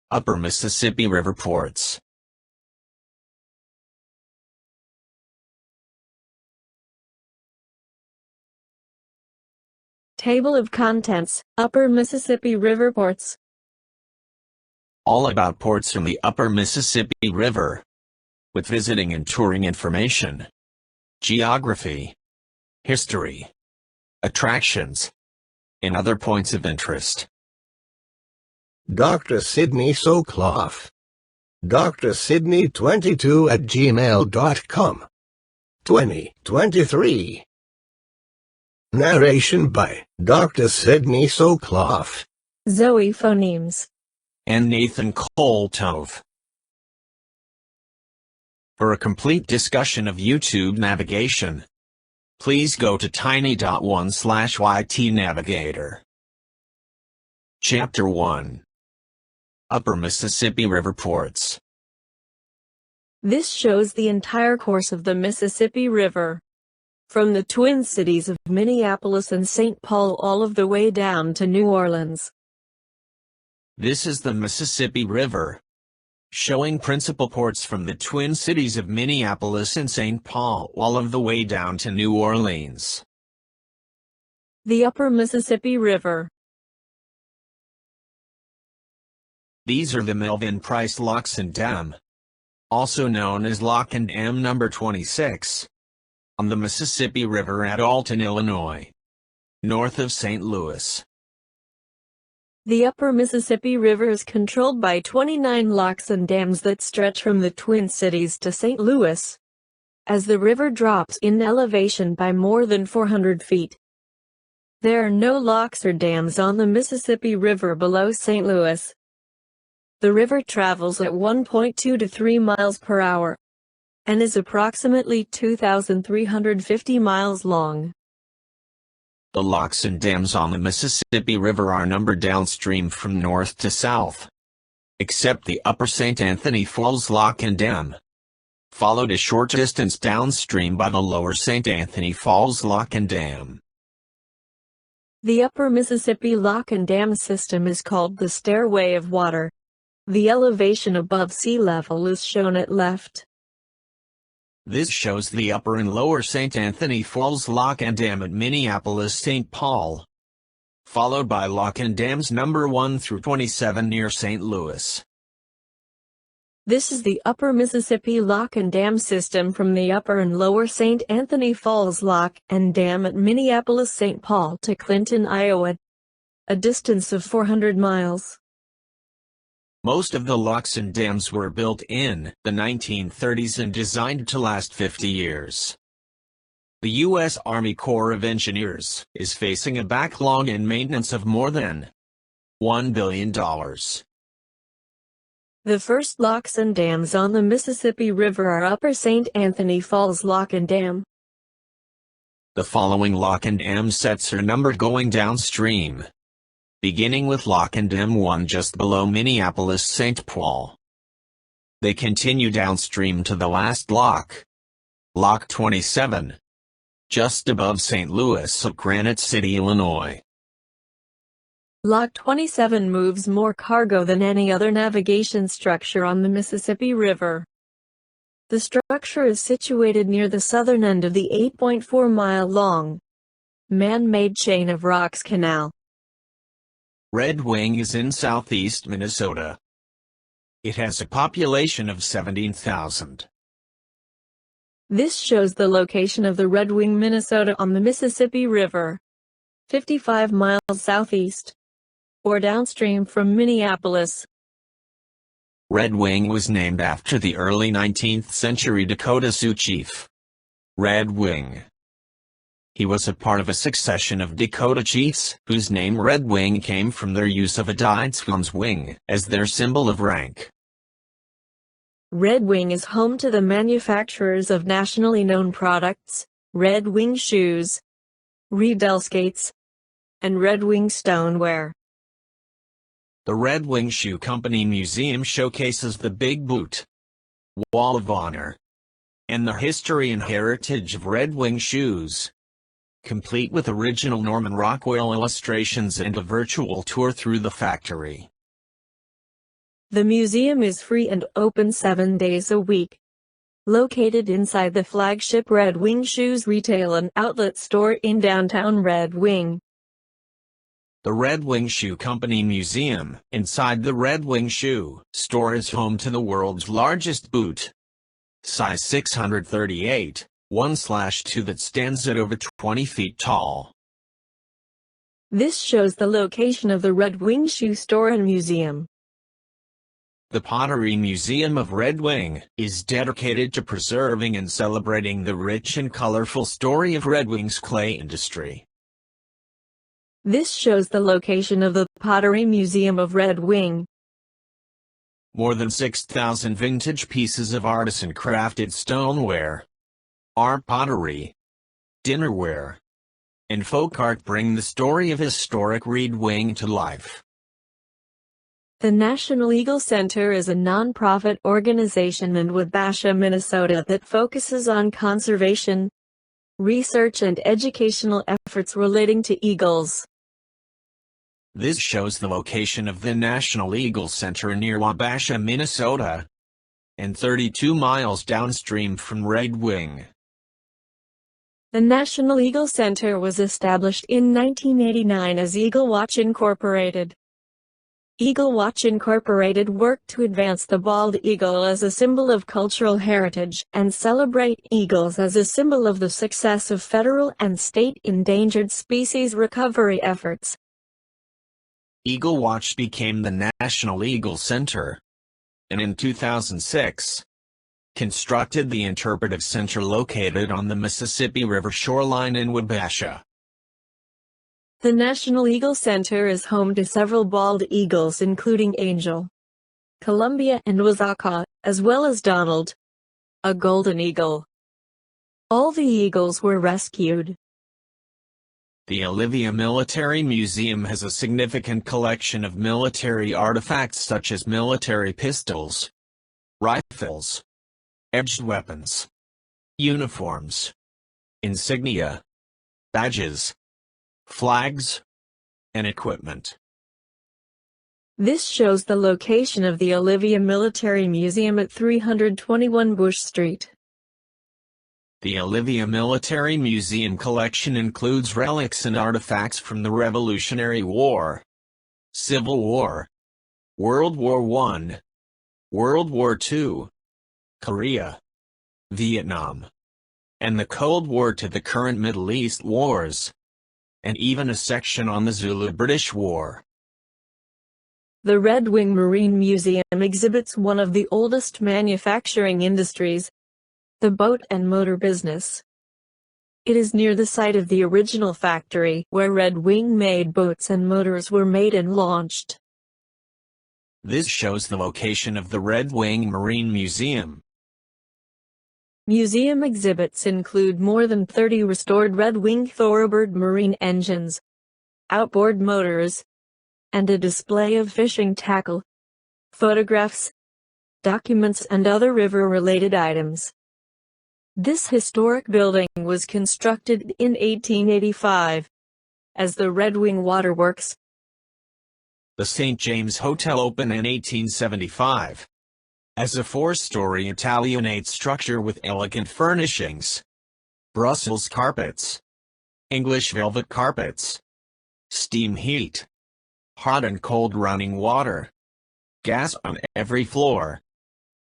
Upper Mississippi River ports. Table of contents, Upper Mississippi River ports. All about ports from the Upper Mississippi River, with visiting and touring information, geography, history, attractions, and other points of interest. Dr. Sidney Soclof. Dr. Sidney 22 at gmail.com. 2023. Narration by Dr. Sidney Soclof, Zoe Phonemes, and Nathan Koltove. For a complete discussion of YouTube navigation, please go to tiny.1/ytnavigator. Chapter 1. Upper Mississippi River ports. This shows the entire course of the Mississippi River, from the Twin Cities of Minneapolis and St. Paul all of the way down to New Orleans. This is the Mississippi River, showing principal ports from the Twin Cities of Minneapolis and St. Paul all of the way down to New Orleans. The Upper Mississippi River. These are the Melvin Price Locks and Dam, also known as Lock and Dam number 26, on the Mississippi River at Alton, Illinois, north of St. Louis. The Upper Mississippi River is controlled by 29 locks and dams that stretch from the Twin Cities to St. Louis, as the river drops in elevation by more than 400 feet. There are no locks or dams on the Mississippi River below St. Louis. The river travels at 1.2 to 3 miles per hour, and is approximately 2,350 miles long. The locks and dams on the Mississippi River are numbered downstream from north to south, except the Upper St. Anthony Falls Lock and Dam, followed a short distance downstream by the Lower St. Anthony Falls Lock and Dam. The Upper Mississippi Lock and Dam system is called the Stairway of Water. The elevation above sea level is shown at left. This shows the Upper and Lower St. Anthony Falls Lock and Dam at Minneapolis-St. Paul, followed by Lock and Dams number 1 through 27 near St. Louis. This is the Upper Mississippi Lock and Dam system from the Upper and Lower St. Anthony Falls Lock and Dam at Minneapolis-St. Paul to Clinton, Iowa, a distance of 400 miles. Most of the locks and dams were built in the 1930s and designed to last 50 years. The U.S. Army Corps of Engineers is facing a backlog in maintenance of more than $1 billion. The first locks and dams on the Mississippi River are Upper St. Anthony Falls Lock and Dam. The following lock and dam sets are numbered going downstream, beginning with Lock and Dam 1 just below Minneapolis-St. Paul. They continue downstream to the last lock, Lock 27, just above St. Louis at Granite City, Illinois. Lock 27 moves more cargo than any other navigation structure on the Mississippi River. The structure is situated near the southern end of the 8.4-mile-long, man-made chain of rocks canal. Red Wing is in southeast Minnesota. It has a population of 17,000. This shows the location of the Red Wing, Minnesota on the Mississippi River, 55 miles southeast, or downstream from Minneapolis. Red Wing was named after the early 19th century Dakota Sioux chief, Red Wing. He was a part of a succession of Dakota chiefs whose name Red Wing came from their use of a dyed swan's wing as their symbol of rank. Red Wing is home to the manufacturers of nationally known products, Red Wing shoes, Riedel skates, and Red Wing stoneware. The Red Wing Shoe Company Museum showcases the Big Boot, Wall of Honor, and the history and heritage of Red Wing shoes, complete with original Norman Rockwell illustrations and a virtual tour through the factory. The museum is free and open 7 days a week. Located inside the flagship Red Wing Shoes retail and outlet store in downtown Red Wing. The Red Wing Shoe Company Museum, inside the Red Wing Shoe store, is home to the world's largest boot. Size 638, 1/2 that stands at over 20 feet tall. This shows the location of the Red Wing Shoe store and museum. The Pottery Museum of Red Wing is dedicated to preserving and celebrating the rich and colorful story of Red Wing's clay industry. This shows the location of the Pottery Museum of Red Wing. More than 6,000 vintage pieces of artisan-crafted stoneware, art pottery, dinnerware, and folk art bring the story of historic Red Wing to life. The National Eagle Center is a non-profit organization in Wabasha, Minnesota that focuses on conservation, research and educational efforts relating to eagles. This shows the location of the National Eagle Center near Wabasha, Minnesota, and 32 miles downstream from Red Wing. The National Eagle Center was established in 1989 as Eagle Watch Incorporated. Eagle Watch Incorporated worked to advance the bald eagle as a symbol of cultural heritage and celebrate eagles as a symbol of the success of federal and state endangered species recovery efforts. Eagle Watch became the National Eagle Center, and in 2006, constructed the Interpretive Center located on the Mississippi River shoreline in Wabasha. The National Eagle Center is home to several bald eagles including Angel, Columbia and Wazaka, as well as Donald, a golden eagle. All the eagles were rescued. The Olivia Military Museum has a significant collection of military artifacts such as military pistols, rifles, edged weapons, uniforms, insignia, badges, flags, and equipment. This shows the location of the Olivia Military Museum at 321 Bush Street. The Olivia Military Museum collection includes relics and artifacts from the Revolutionary War, Civil War, World War I, World War II, Korea, Vietnam, and the Cold War to the current Middle East wars, and even a section on the Zulu-British War. The Red Wing Marine Museum exhibits one of the oldest manufacturing industries, the boat and motor business. It is near the site of the original factory where Red Wing made boats and motors were made and launched. This shows the location of the Red Wing Marine Museum. Museum exhibits include more than 30 restored Red Wing Thoroughbird marine engines, outboard motors, and a display of fishing tackle, photographs, documents and other river-related items. This historic building was constructed in 1885 as the Red Wing Waterworks. The St. James Hotel opened in 1875. As a 4-story Italianate structure with elegant furnishings, Brussels carpets, English velvet carpets, steam heat, hot and cold running water, gas on every floor,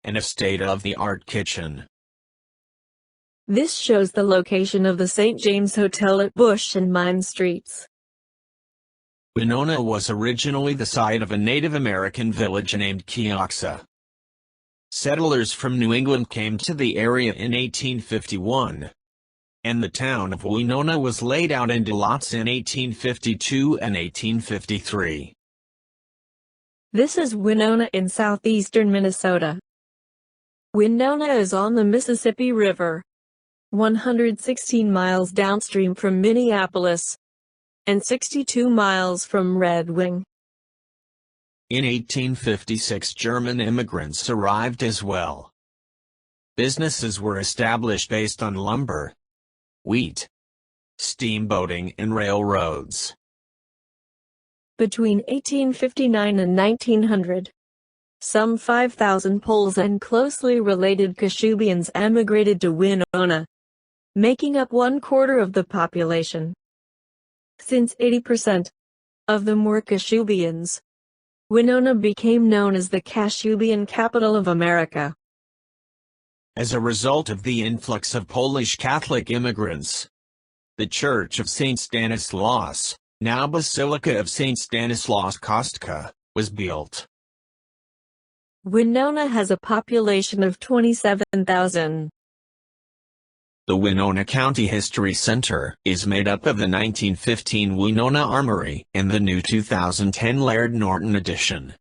and a state-of-the-art kitchen. This shows the location of the St. James Hotel at Bush and Mine Streets. Winona was originally the site of a Native American village named Keoksa. Settlers from New England came to the area in 1851, and the town of Winona was laid out into lots in 1852 and 1853. This is Winona in southeastern Minnesota. Winona is on the Mississippi River, 116 miles downstream from Minneapolis, and 62 miles from Red Wing. In 1856 German immigrants arrived as well. Businesses were established based on lumber, wheat, steamboating and railroads. Between 1859 and 1900, Some 5,000 Poles and closely related Kashubians emigrated to Winona, making up 1/4 of the population. Since 80% of them were Kashubians, Winona became known as the Kashubian capital of America. As a result of the influx of Polish Catholic immigrants, the Church of St. Stanislaus, now Basilica of St. Stanislaus Kostka, was built. Winona has a population of 27,000. The Winona County History Center is made up of the 1915 Winona Armory and the new 2010 Laird Norton edition.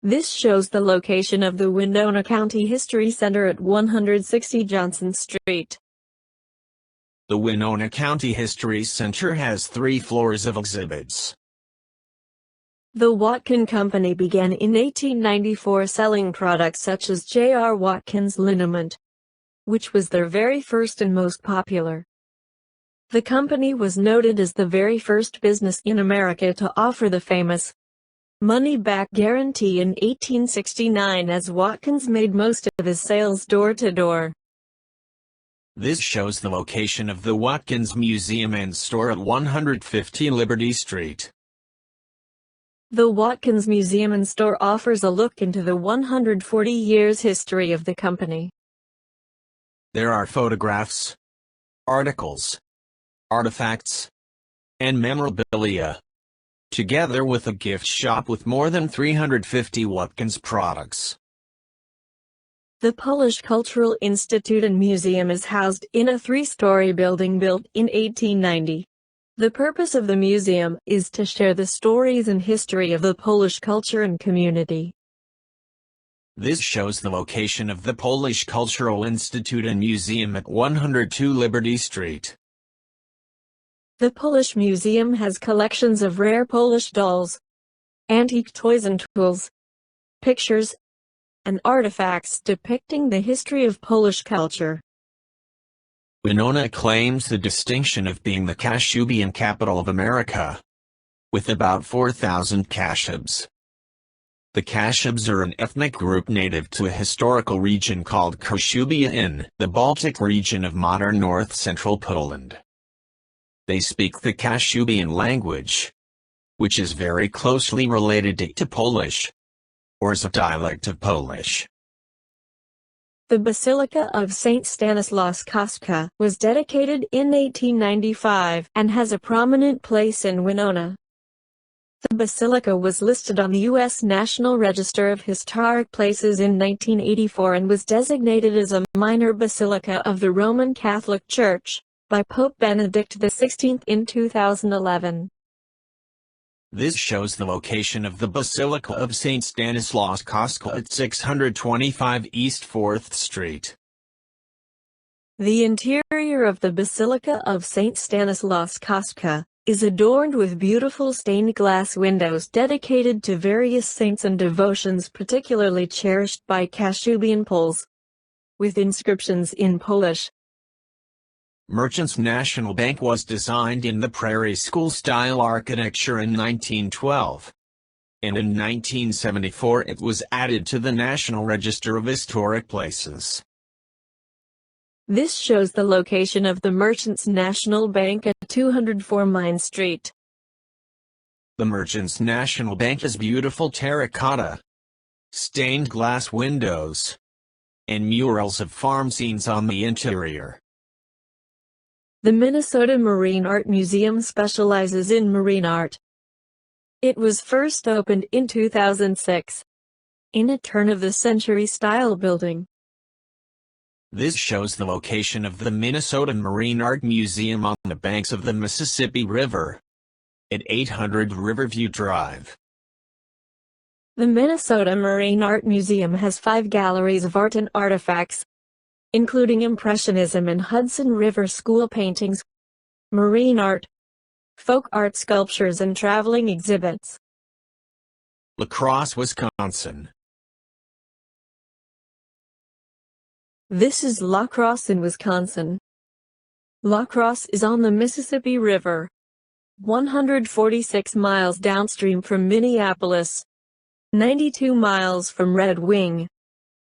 This shows the location of the Winona County History Center at 160 Johnson Street. The Winona County History Center has 3 floors of exhibits. The Watkin Company began in 1894 selling products such as J.R. Watkins liniment, which was their very first and most popular. The company was noted as the very first business in America to offer the famous money-back guarantee in 1869, as Watkins made most of his sales door-to-door. This shows the location of the Watkins Museum and Store at 150 Liberty Street. The Watkins Museum and Store offers a look into the 140 years history of the company. There are photographs, articles, artifacts, and memorabilia, together with a gift shop with more than 350 Watkins products. The Polish Cultural Institute and Museum is housed in a 3-story building built in 1890. The purpose of the museum is to share the stories and history of the Polish culture and community. This shows the location of the Polish Cultural Institute and Museum at 102 Liberty Street. The Polish Museum has collections of rare Polish dolls, antique toys and tools, pictures, and artifacts depicting the history of Polish culture. Winona claims the distinction of being the Kashubian capital of America, with about 4,000 Kashubs. The Kashubs are an ethnic group native to a historical region called Kashubia in the Baltic region of modern north-central Poland. They speak the Kashubian language, which is very closely related to Polish, or is a dialect of Polish. The Basilica of St. Stanislaus Kostka was dedicated in 1895 and has a prominent place in Winona. The basilica was listed on the U.S. National Register of Historic Places in 1984 and was designated as a minor basilica of the Roman Catholic Church by Pope Benedict XVI in 2011. This shows the location of the Basilica of St. Stanislaus Kostka at 625 East 4th Street. The interior of the Basilica of St. Stanislaus Kostka is adorned with beautiful stained glass windows dedicated to various saints and devotions particularly cherished by Kashubian Poles, with inscriptions in Polish. Merchants National Bank was designed in the Prairie School-style architecture in 1912, and in 1974 it was added to the National Register of Historic Places. This shows the location of the Merchants National Bank at 204 Main Street. The Merchants National Bank has beautiful terracotta, stained glass windows, and murals of farm scenes on the interior. The Minnesota Marine Art Museum specializes in marine art. It was first opened in 2006, in a turn-of-the-century style building. This shows the location of the Minnesota Marine Art Museum on the banks of the Mississippi River, at 800 Riverview Drive. The Minnesota Marine Art Museum has 5 galleries of art and artifacts, including Impressionism and Hudson River School paintings, marine art, folk art sculptures and traveling exhibits. La Crosse, Wisconsin. This is La Crosse in Wisconsin. La Crosse is on the Mississippi River, 146 miles downstream from Minneapolis, 92 miles from Red Wing,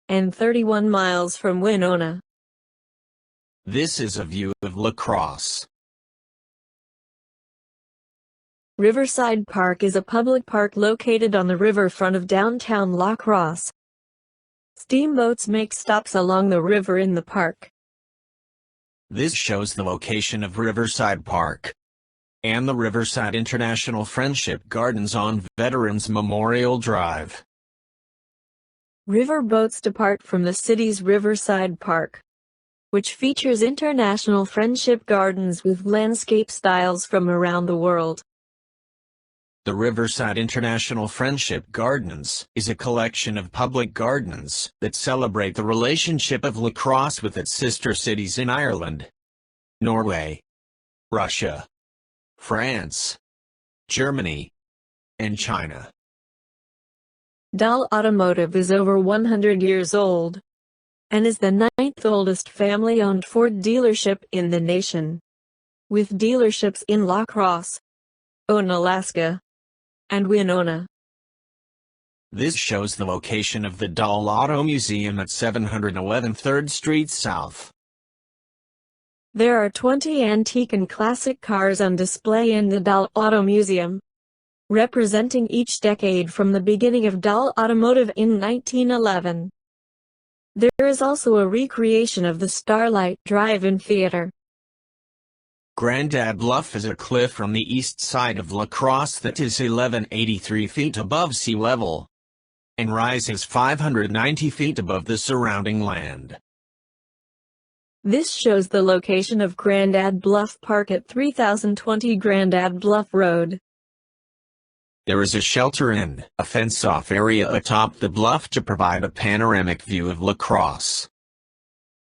and 31 miles from Winona. This is a view of La Crosse. Riverside Park is a public park located on the riverfront of downtown La Crosse. Steamboats make stops along the river in the park. This shows the location of Riverside Park and the Riverside International Friendship Gardens on Veterans Memorial Drive. River boats depart from the city's Riverside Park, which features international friendship gardens with landscape styles from around the world. The Riverside International Friendship Gardens is a collection of public gardens that celebrate the relationship of La Crosse with its sister cities in Ireland, Norway, Russia, France, Germany, and China. Dahl Automotive is over 100 years old and is the 9th oldest family-owned Ford dealership in the nation, with dealerships in La Crosse, Onalaska, and Winona. This shows the location of the Dahl Auto Museum at 711 3rd Street South. There are 20 antique and classic cars on display in the Dahl Auto Museum, representing each decade from the beginning of Dahl Automotive in 1911. There is also a recreation of the Starlight Drive-In Theater. Grandad Bluff is a cliff on the east side of La Crosse that is 1183 feet above sea level and rises 590 feet above the surrounding land. This shows the location of Grandad Bluff Park at 3020 Grandad Bluff Road. There is a shelter and a fence-off area atop the bluff to provide a panoramic view of La Crosse.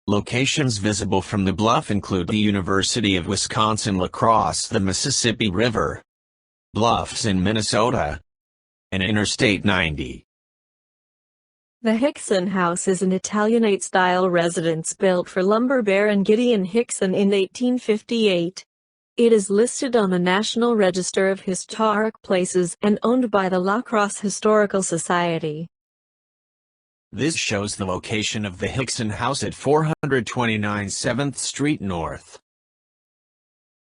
Locations visible from the bluff include the University of Wisconsin-La Crosse, the Mississippi River, bluffs in Minnesota, and Interstate 90. The Hickson House is an Italianate-style residence built for lumber baron Gideon Hickson in 1858. It is listed on the National Register of Historic Places and owned by the La Crosse Historical Society. This shows the location of the Hickson House at 429 7th Street North.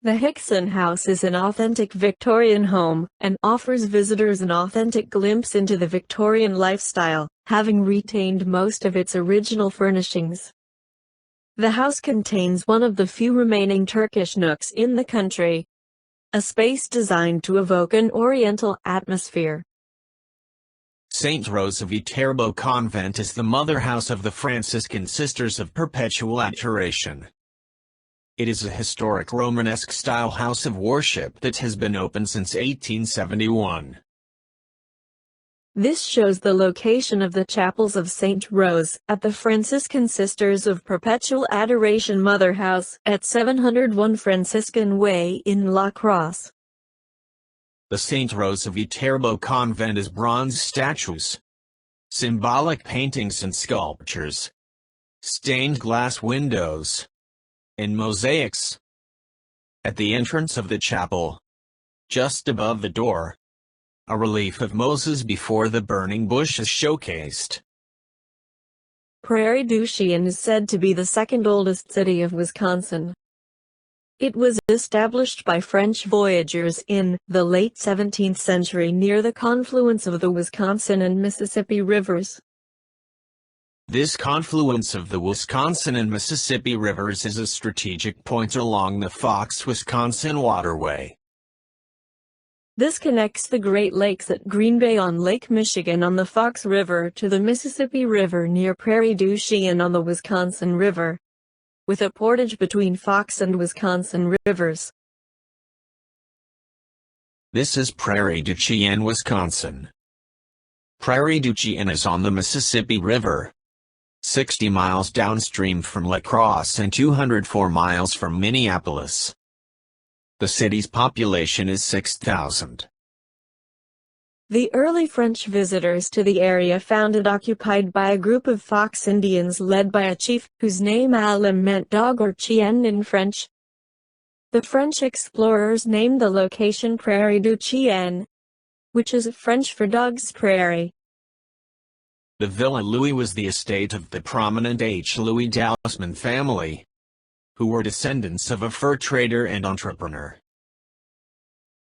The Hickson House is an authentic Victorian home and offers visitors an authentic glimpse into the Victorian lifestyle, having retained most of its original furnishings. The house contains one of the few remaining Turkish nooks in the country, a space designed to evoke an Oriental atmosphere. St. Rose of Viterbo Convent is the mother house of the Franciscan Sisters of Perpetual Adoration. It is a historic Romanesque-style house of worship that has been open since 1871. This shows the location of the chapels of St. Rose at the Franciscan Sisters of Perpetual Adoration Mother House at 701 Franciscan Way in La Crosse. The St. Rose of Viterbo Convent is bronze statues, symbolic paintings and sculptures, stained glass windows, and mosaics. At the entrance of the chapel, just above the door, a relief of Moses before the burning bush is showcased. Prairie du Chien is said to be the second oldest city of Wisconsin. It was established by French voyagers in the late 17th century near the confluence of the Wisconsin and Mississippi rivers. This confluence of the Wisconsin and Mississippi rivers is a strategic point along the Fox-Wisconsin waterway. This connects the Great Lakes at Green Bay on Lake Michigan on the Fox River to the Mississippi River near Prairie du Chien on the Wisconsin River, with a portage between Fox and Wisconsin rivers. This is Prairie du Chien, Wisconsin. Prairie du Chien is on the Mississippi River, 60 miles downstream from La Crosse and 204 miles from Minneapolis. The city's population is 6,000. The early French visitors to the area found it occupied by a group of Fox Indians led by a chief whose name Alem meant dog or chien in French. The French explorers named the location Prairie du Chien, which is French for Dog's Prairie. The Villa Louis was the estate of the prominent H. Louis Dousman family, who were descendants of a fur trader and entrepreneur.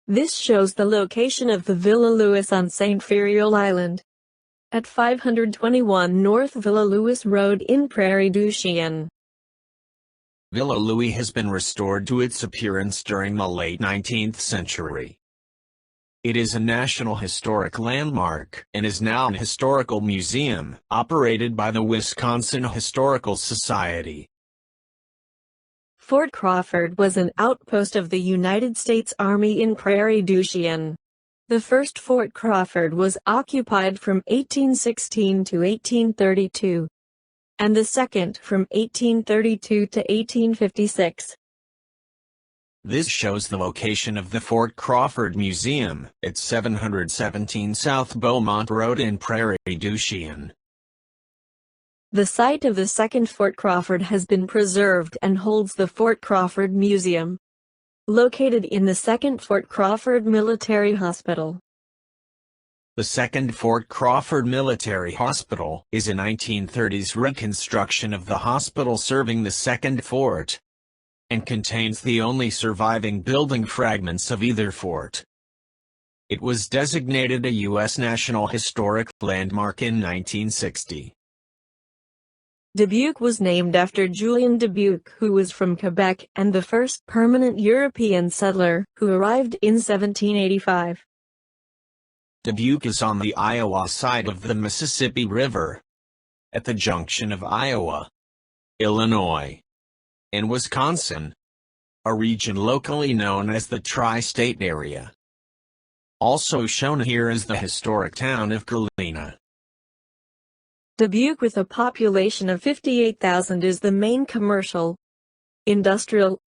This shows the location of the Villa Louis on St. Ferial Island, at 521 North Villa Louis Road in Prairie du Chien. Villa Louis has been restored to its appearance during the late 19th century. It is a National Historic Landmark and is now an historical museum operated by the Wisconsin Historical Society. Fort Crawford was an outpost of the United States Army in Prairie du Chien. The first Fort Crawford was occupied from 1816 to 1832, and the second from 1832 to 1856. This shows the location of the Fort Crawford Museum at 717 South Beaumont Road in Prairie du Chien. The site of the second Fort Crawford has been preserved and holds the Fort Crawford Museum, located in the second Fort Crawford Military Hospital. The second Fort Crawford Military Hospital is a 1930s reconstruction of the hospital serving the second fort, and contains the only surviving building fragments of either fort. It was designated a U.S. National Historic Landmark in 1960. Dubuque was named after Julien Dubuque, who was from Quebec and the first permanent European settler who arrived in 1785. Dubuque is on the Iowa side of the Mississippi River, at the junction of Iowa, Illinois, and Wisconsin, a region locally known as the Tri-State Area. Also shown here is the historic town of Galena. Dubuque, with a population of 58,000, is the main commercial, industrial,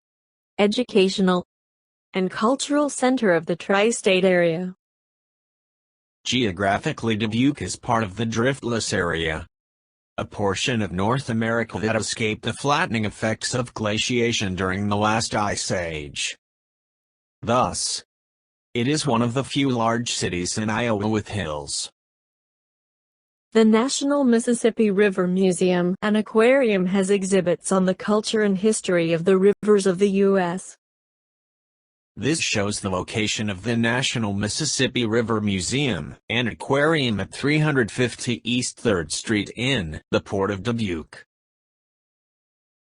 educational, and cultural center of the tri-state area. Geographically, Dubuque is part of the Driftless area, a portion of North America that escaped the flattening effects of glaciation during the last ice age. Thus, it is one of the few large cities in Iowa with hills. The National Mississippi River Museum and Aquarium has exhibits on the culture and history of the rivers of the U.S. This shows the location of the National Mississippi River Museum and Aquarium at 350 East 3rd Street in the Port of Dubuque.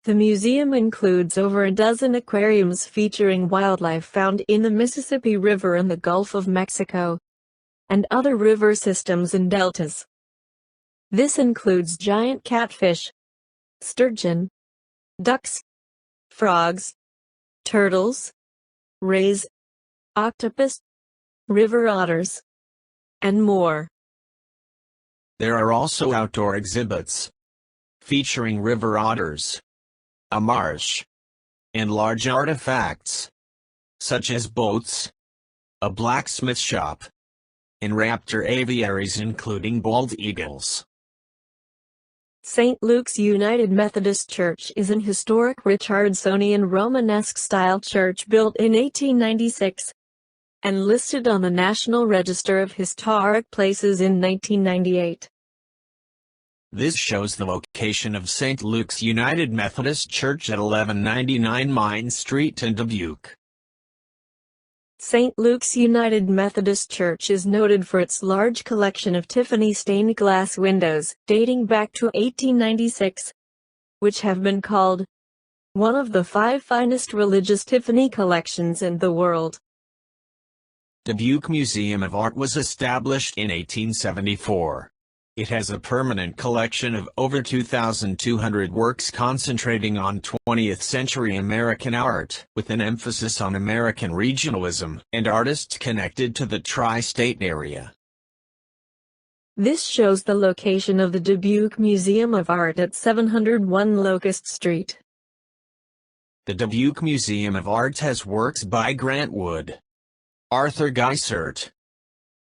The museum includes over a dozen aquariums featuring wildlife found in the Mississippi River and the Gulf of Mexico, and other river systems and deltas. This includes giant catfish, sturgeon, ducks, frogs, turtles, rays, octopus, river otters, and more. There are also outdoor exhibits featuring river otters, a marsh, and large artifacts, such as boats, a blacksmith shop, and raptor aviaries including bald eagles. St. Luke's United Methodist Church is an historic Richardsonian Romanesque-style church built in 1896, and listed on the National Register of Historic Places in 1998. This shows the location of St. Luke's United Methodist Church at 1199 Main Street in Dubuque. St. Luke's United Methodist Church is noted for its large collection of Tiffany stained glass windows dating back to 1896, which have been called one of the 5 finest religious Tiffany collections in the world. Dubuque Museum of Art was established in 1874. It has a permanent collection of over 2,200 works concentrating on 20th century American art, with an emphasis on American regionalism and artists connected to the tri-state area. This shows the location of the Dubuque Museum of Art at 701 Locust Street. The Dubuque Museum of Art has works by Grant Wood, Arthur Geisert,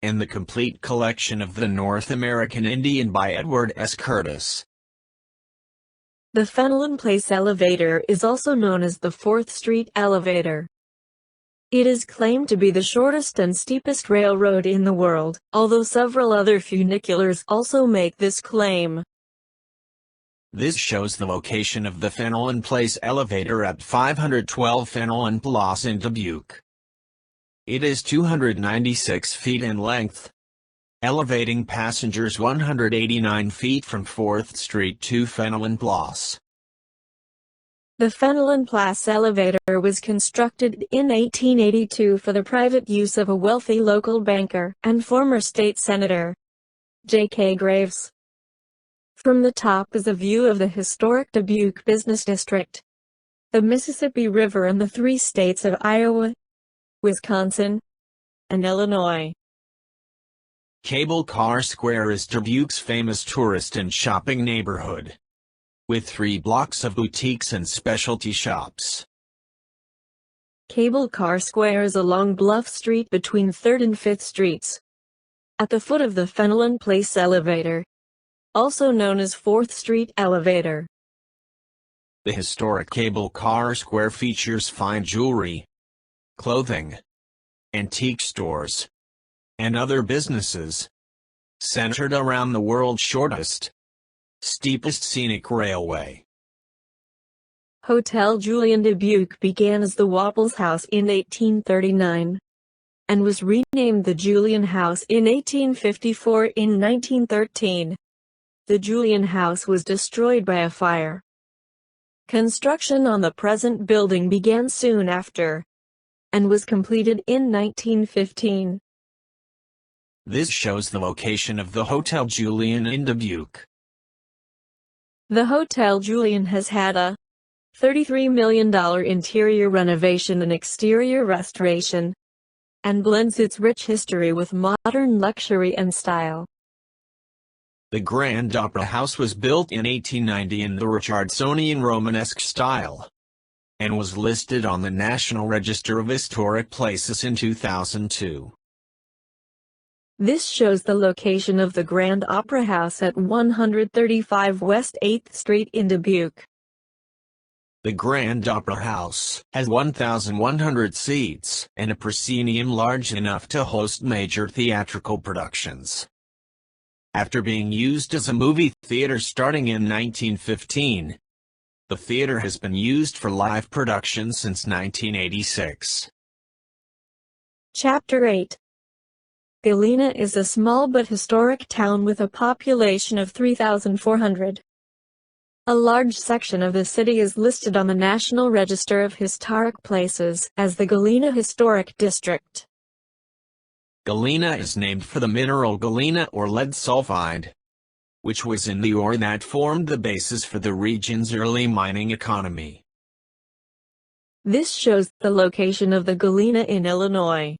and the complete collection of the North American Indian by Edward S. Curtis. The Fenelon Place elevator is also known as the 4th Street elevator. It is claimed to be the shortest and steepest railroad in the world, although several other funiculars also make this claim. This shows the location of the Fenelon Place elevator at 512 Fenelon Place in Dubuque. It is 296 feet in length, elevating passengers 189 feet from 4th Street to Fenelon Place. The Fenelon Place elevator was constructed in 1882 for the private use of a wealthy local banker and former state senator, J.K. Graves. From the top is a view of the historic Dubuque Business District, the Mississippi River and the three states of Iowa, Wisconsin, and Illinois. Cable Car Square is Dubuque's famous tourist and shopping neighborhood, with 3 blocks of boutiques and specialty shops. Cable Car Square is along Bluff Street between 3rd and 5th Streets, at the foot of the Fenelon Place elevator, also known as 4th Street Elevator. The historic Cable Car Square features fine jewelry, clothing, antique stores, and other businesses, centered around the world's shortest, steepest scenic railway. Hotel Julian Dubuque began as the Wapples House in 1839, and was renamed the Julian House in 1854. In 1913, the Julian House was destroyed by a fire. Construction on the present building began soon after, and was completed in 1915. This shows the location of the Hotel Julian in Dubuque. The Hotel Julian has had a $33 million interior renovation and exterior restoration, and blends its rich history with modern luxury and style. The Grand Opera House was built in 1890 in the Richardsonian Romanesque style, and was listed on the National Register of Historic Places in 2002. This shows the location of the Grand Opera House at 135 West 8th Street in Dubuque. The Grand Opera House has 1,100 seats and a proscenium large enough to host major theatrical productions. After being used as a movie theater starting in 1915, the theater has been used for live productions since 1986. Chapter 8. Galena is a small but historic town with a population of 3,400. A large section of the city is listed on the National Register of Historic Places as the Galena Historic District. Galena is named for the mineral galena or lead sulfide, which was in the ore that formed the basis for the region's early mining economy. This shows the location of the Galena in Illinois.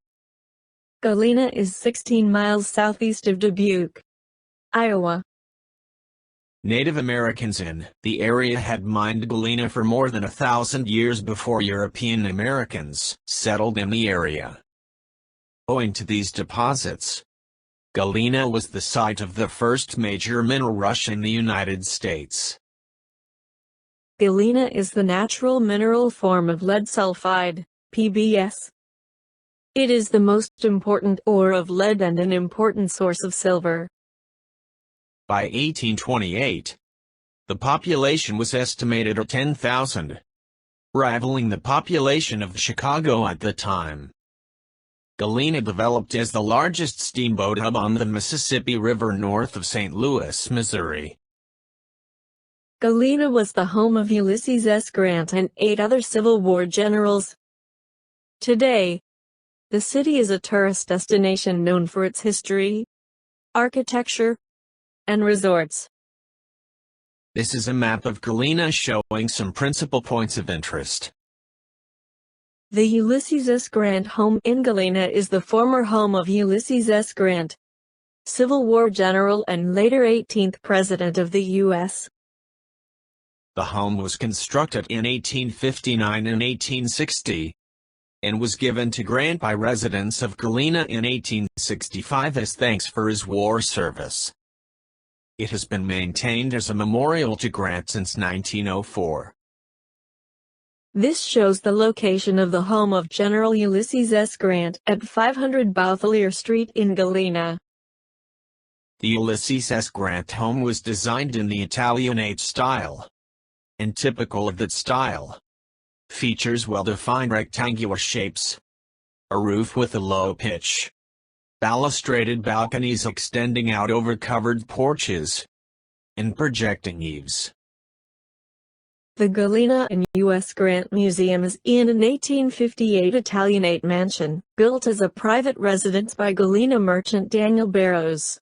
Galena is 16 miles southeast of Dubuque, Iowa. Native Americans in the area had mined galena for more than 1,000 years before European Americans settled in the area. Owing to these deposits, Galena was the site of the first major mineral rush in the United States. Galena is the natural mineral form of lead sulfide, PBS. It is the most important ore of lead and an important source of silver. By 1828, the population was estimated at 10,000, rivaling the population of Chicago at the time. Galena developed as the largest steamboat hub on the Mississippi River north of St. Louis, Missouri. Galena was the home of Ulysses S. Grant and 8 other Civil War generals. Today, the city is a tourist destination known for its history, architecture, and resorts. This is a map of Galena showing some principal points of interest. The Ulysses S. Grant home in Galena is the former home of Ulysses S. Grant, Civil War general and later 18th President of the U.S. The home was constructed in 1859 and 1860, and was given to Grant by residents of Galena in 1865 as thanks for his war service. It has been maintained as a memorial to Grant since 1904. This shows the location of the home of General Ulysses S. Grant at 500 Bouthellier Street in Galena. The Ulysses S. Grant home was designed in the Italianate style, and typical of that style. Features well-defined rectangular shapes, a roof with a low pitch, balustraded balconies extending out over covered porches, and projecting eaves. The Galena and U.S. Grant Museum is in an 1858 Italianate mansion, built as a private residence by Galena merchant Daniel Barrows.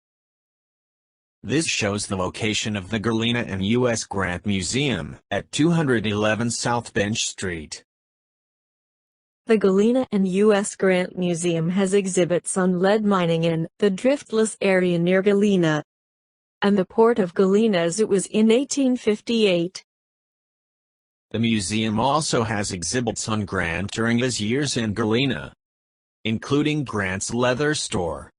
This shows the location of the Galena and U.S. Grant Museum at 211 South Bench Street. The Galena and U.S. Grant Museum has exhibits on lead mining in the driftless area near Galena and the port of Galena as it was in 1858. The museum also has exhibits on Grant during his years in Galena, including Grant's leather store.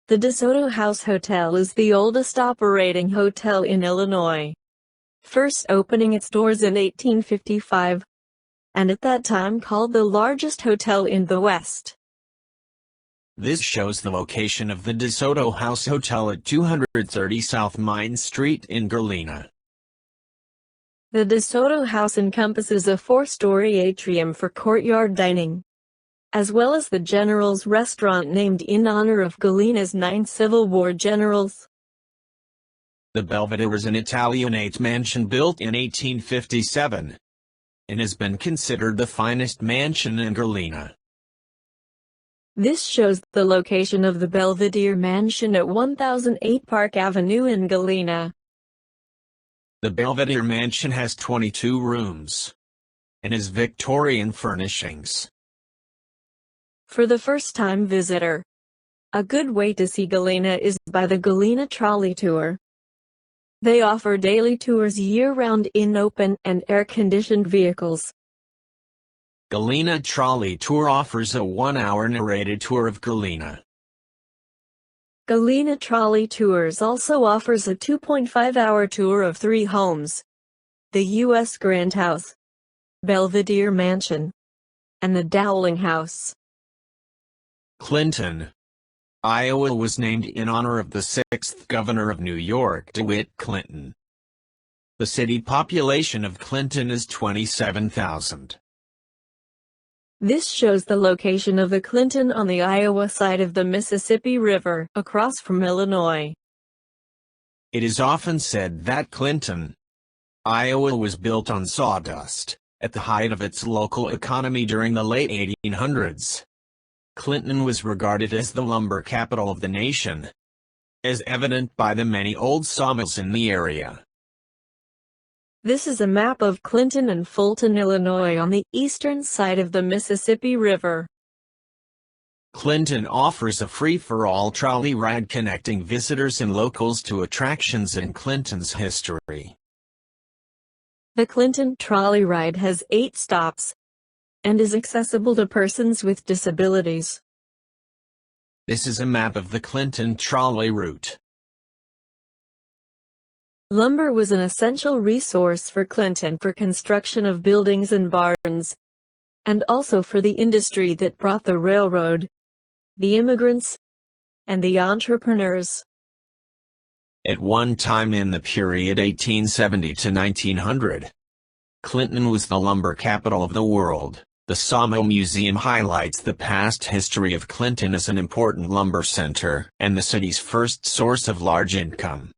The DeSoto House Hotel is the oldest operating hotel in Illinois, first opening its doors in 1855, and at that time called the largest hotel in the West. This shows the location of the DeSoto House Hotel at 230 South Main Street in Galena. The DeSoto House encompasses a 4-story atrium for courtyard dining, as well as the General's Restaurant named in honor of Galena's 9 Civil War generals. The Belvedere is an Italianate mansion built in 1857, and has been considered the finest mansion in Galena. This shows the location of the Belvedere Mansion at 1008 Park Avenue in Galena. The Belvedere Mansion has 22 rooms, and is Victorian furnishings. For the first-time visitor, a good way to see Galena is by the Galena Trolley Tour. They offer daily tours year-round in open and air-conditioned vehicles. Galena Trolley Tour offers a 1-hour narrated tour of Galena. Galena Trolley Tours also offers a 2.5-hour tour of 3 homes: the U.S. Grant House, Belvedere Mansion, and the Dowling House. Clinton, Iowa was named in honor of the 6th governor of New York, DeWitt Clinton. The city population of Clinton is 27,000. This shows the location of the Clinton on the Iowa side of the Mississippi River, across from Illinois. It is often said that Clinton, Iowa was built on sawdust, at the height of its local economy during the late 1800s. Clinton was regarded as the lumber capital of the nation, as evident by the many old sawmills in the area. This is a map of Clinton and Fulton, Illinois on the eastern side of the Mississippi River. Clinton offers a free-for-all trolley ride connecting visitors and locals to attractions in Clinton's history. The Clinton Trolley Ride has 8 stops, and is accessible to persons with disabilities. This is a map of the Clinton trolley route. Lumber was an essential resource for Clinton for construction of buildings and barns, and also for the industry that brought the railroad, the immigrants, and the entrepreneurs. At one time in the period 1870 to 1900, Clinton was the lumber capital of the world. The Sawmill Museum highlights the past history of Clinton as an important lumber center and the city's first source of large income.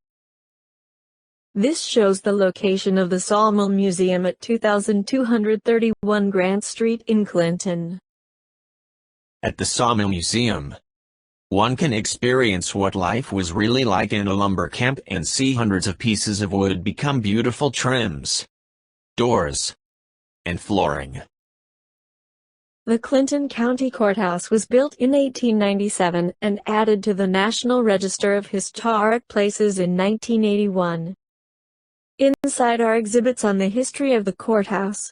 This shows the location of the Sawmill Museum at 2231 Grant Street in Clinton. At the Sawmill Museum, one can experience what life was really like in a lumber camp and see hundreds of pieces of wood become beautiful trims, doors, and flooring. The Clinton County Courthouse was built in 1897 and added to the National Register of Historic Places in 1981. Inside are exhibits on the history of the courthouse,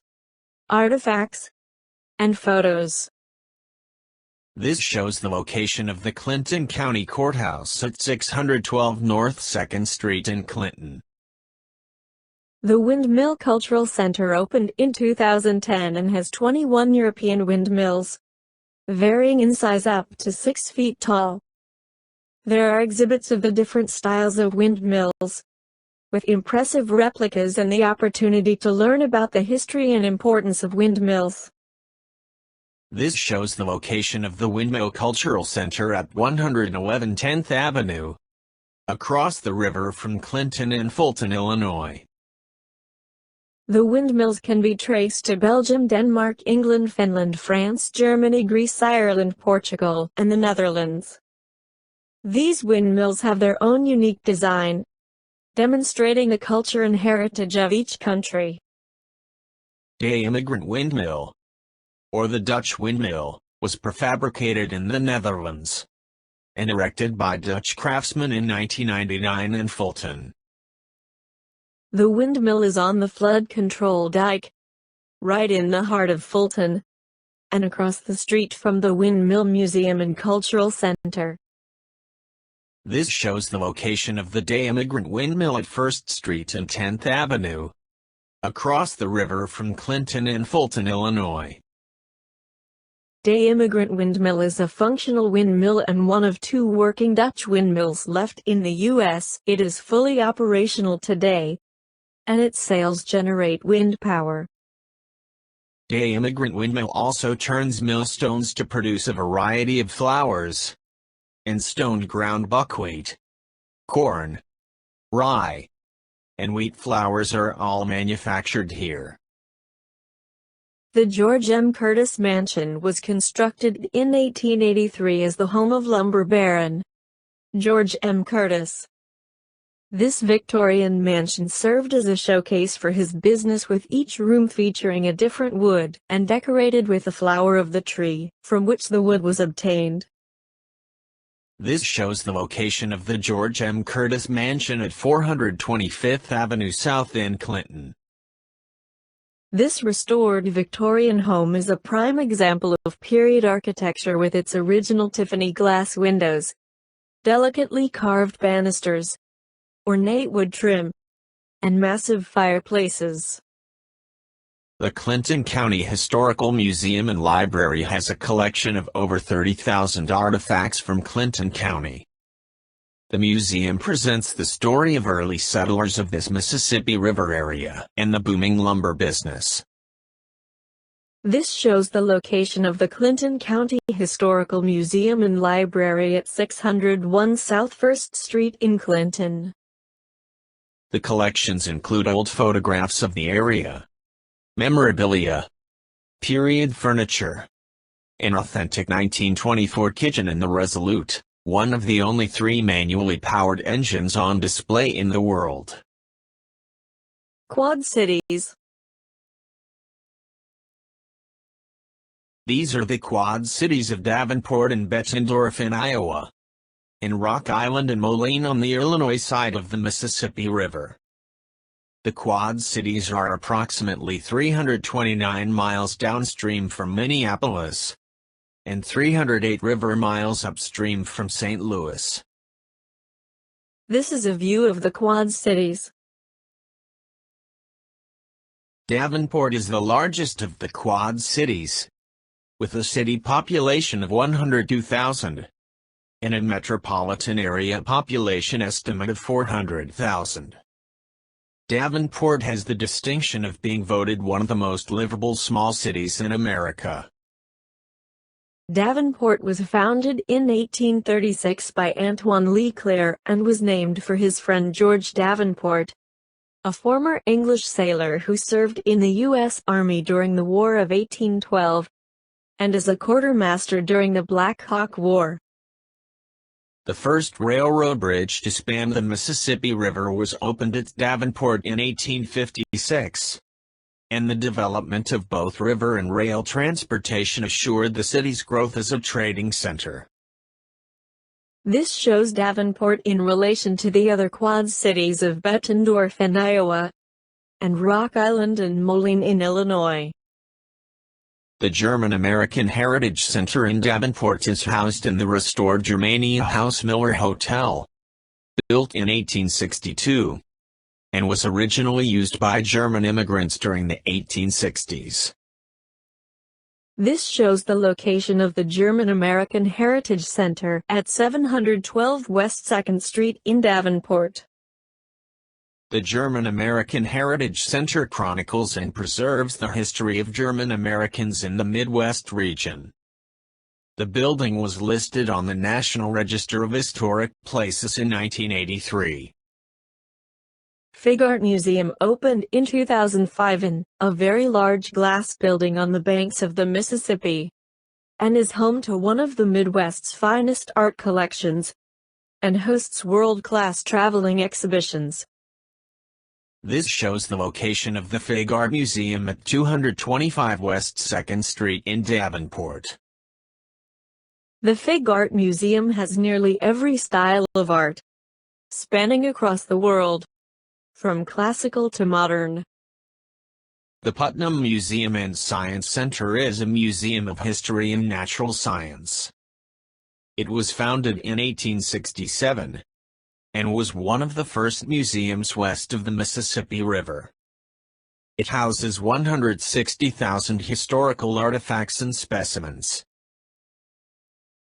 artifacts, and photos. This shows the location of the Clinton County Courthouse at 612 North 2nd Street in Clinton. The Windmill Cultural Center opened in 2010 and has 21 European windmills, varying in size up to 6 feet tall. There are exhibits of the different styles of windmills, with impressive replicas and the opportunity to learn about the history and importance of windmills. This shows the location of the Windmill Cultural Center at 111 10th Avenue, across the river from Clinton and Fulton, Illinois. The windmills can be traced to Belgium, Denmark, England, Finland, France, Germany, Greece, Ireland, Portugal, and the Netherlands. These windmills have their own unique design, demonstrating the culture and heritage of each country. The immigrant windmill, or the Dutch windmill, was prefabricated in the Netherlands and erected by Dutch craftsmen in 1999 in Fulton. The windmill is on the flood control dike, right in the heart of Fulton, and across the street from the Windmill Museum and Cultural Center. This shows the location of the Day Immigrant Windmill at 1st Street and 10th Avenue, across the river from Clinton and Fulton, Illinois. Day Immigrant Windmill is a functional windmill and one of 2 working Dutch windmills left in the U.S. It is fully operational today, and its sails generate wind power. Day Immigrant Windmill also turns millstones to produce a variety of flours, and stoned ground buckwheat, corn, rye, and wheat flours are all manufactured here. The George M. Curtis Mansion was constructed in 1883 as the home of lumber baron George M. Curtis. This Victorian mansion served as a showcase for his business, with each room featuring a different wood and decorated with the flower of the tree from which the wood was obtained. This shows the location of the George M. Curtis Mansion at 425th Avenue South in Clinton. This restored Victorian home is a prime example of period architecture, with its original Tiffany glass windows, delicately carved banisters, ornate wood trim, and massive fireplaces. The Clinton County Historical Museum and Library has a collection of over 30,000 artifacts from Clinton County. The museum presents the story of early settlers of this Mississippi River area and the booming lumber business. This shows the location of the Clinton County Historical Museum and Library at 601 South 1st Street in Clinton. The collections include old photographs of the area, memorabilia, period furniture, an authentic 1924 kitchen, and the Resolute, one of the only 3 manually powered engines on display in the world. Quad Cities. These are the Quad Cities of Davenport and Bettendorf in Iowa, and Rock Island and Moline on the Illinois side of the Mississippi River. The Quad Cities are approximately 329 miles downstream from Minneapolis, and 308 river miles upstream from St. Louis. This is a view of the Quad Cities. Davenport is the largest of the Quad Cities, with a city population of 102,000, and a metropolitan area population estimate of 400,000. Davenport has the distinction of being voted one of the most livable small cities in America. Davenport was founded in 1836 by Antoine Leclerc and was named for his friend George Davenport, a former English sailor who served in the U.S. Army during the War of 1812, and as a quartermaster during the Black Hawk War. The first railroad bridge to span the Mississippi River was opened at Davenport in 1856. And the development of both river and rail transportation assured the city's growth as a trading center. This shows Davenport in relation to the other Quad Cities of Bettendorf in Iowa, and Rock Island and Moline in Illinois. The German-American Heritage Center in Davenport is housed in the restored Germania House Miller Hotel, built in 1862. and was originally used by German immigrants during the 1860s. This shows the location of the German-American Heritage Center at 712 West 2nd Street in Davenport. The German-American Heritage Center chronicles and preserves the history of German Americans in the Midwest region. The building was listed on the National Register of Historic Places in 1983. Fig Art Museum opened in 2005 in a very large glass building on the banks of the Mississippi, and is home to one of the Midwest's finest art collections, and hosts world-class traveling exhibitions. This shows the location of the Fig Art Museum at 225 West 2nd Street in Davenport. The Fig Art Museum has nearly every style of art, spanning across the world, from classical to modern. The Putnam Museum and Science Center is a museum of history and natural science. It was founded in 1867, and was one of the first museums west of the Mississippi River. It houses 160,000 historical artifacts and specimens.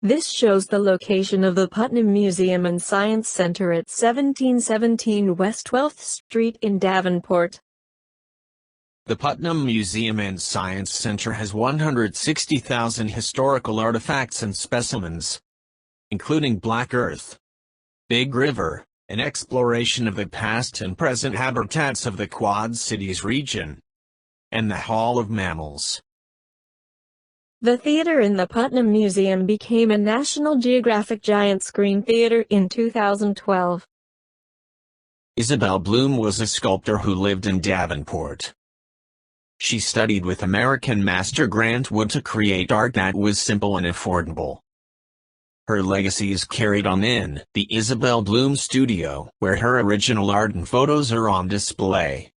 This shows the location of the Putnam Museum and Science Center at 1717 West 12th Street in Davenport. The Putnam Museum and Science Center has 160,000 historical artifacts and specimens, including Black Earth, Big River, an exploration of the past and present habitats of the Quad Cities region, and the Hall of Mammals. The theater in the Putnam Museum became a National Geographic Giant Screen Theater in 2012. Isabel Bloom was a sculptor who lived in Davenport. She studied with American master Grant Wood to create art that was simple and affordable. Her legacy is carried on in the Isabel Bloom Studio, where her original art and photos are on display.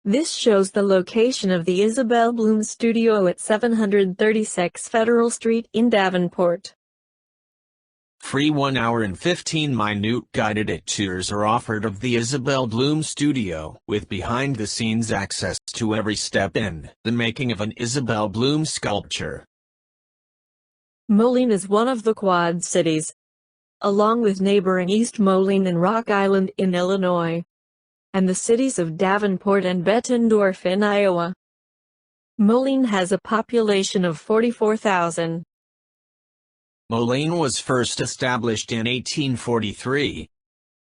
This shows the location of the Isabel Bloom Studio at 736 Federal Street in Davenport. Free 1 hour and 15-minute guided tours are offered of the Isabel Bloom Studio, with behind-the-scenes access to every step in the making of an Isabel Bloom sculpture. Moline is one of the Quad Cities, along with neighboring East Moline and Rock Island in Illinois, and the cities of Davenport and Bettendorf in Iowa. Moline has a population of 44,000. Moline was first established in 1843,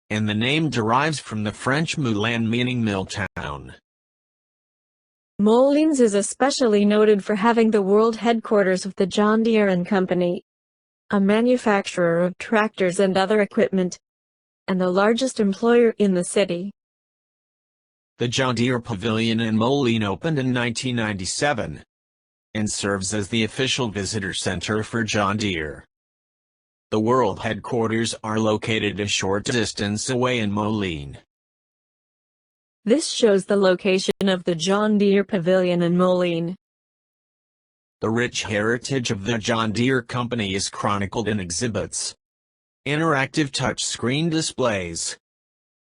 and the name derives from the French moulin meaning mill town. Moline is especially noted for having the world headquarters of the John Deere and Company, a manufacturer of tractors and other equipment, and the largest employer in the city. The John Deere Pavilion in Moline opened in 1997, and serves as the official visitor center for John Deere. The world headquarters are located a short distance away in Moline. This shows the location of the John Deere Pavilion in Moline. The rich heritage of the John Deere Company is chronicled in exhibits, interactive touchscreen displays,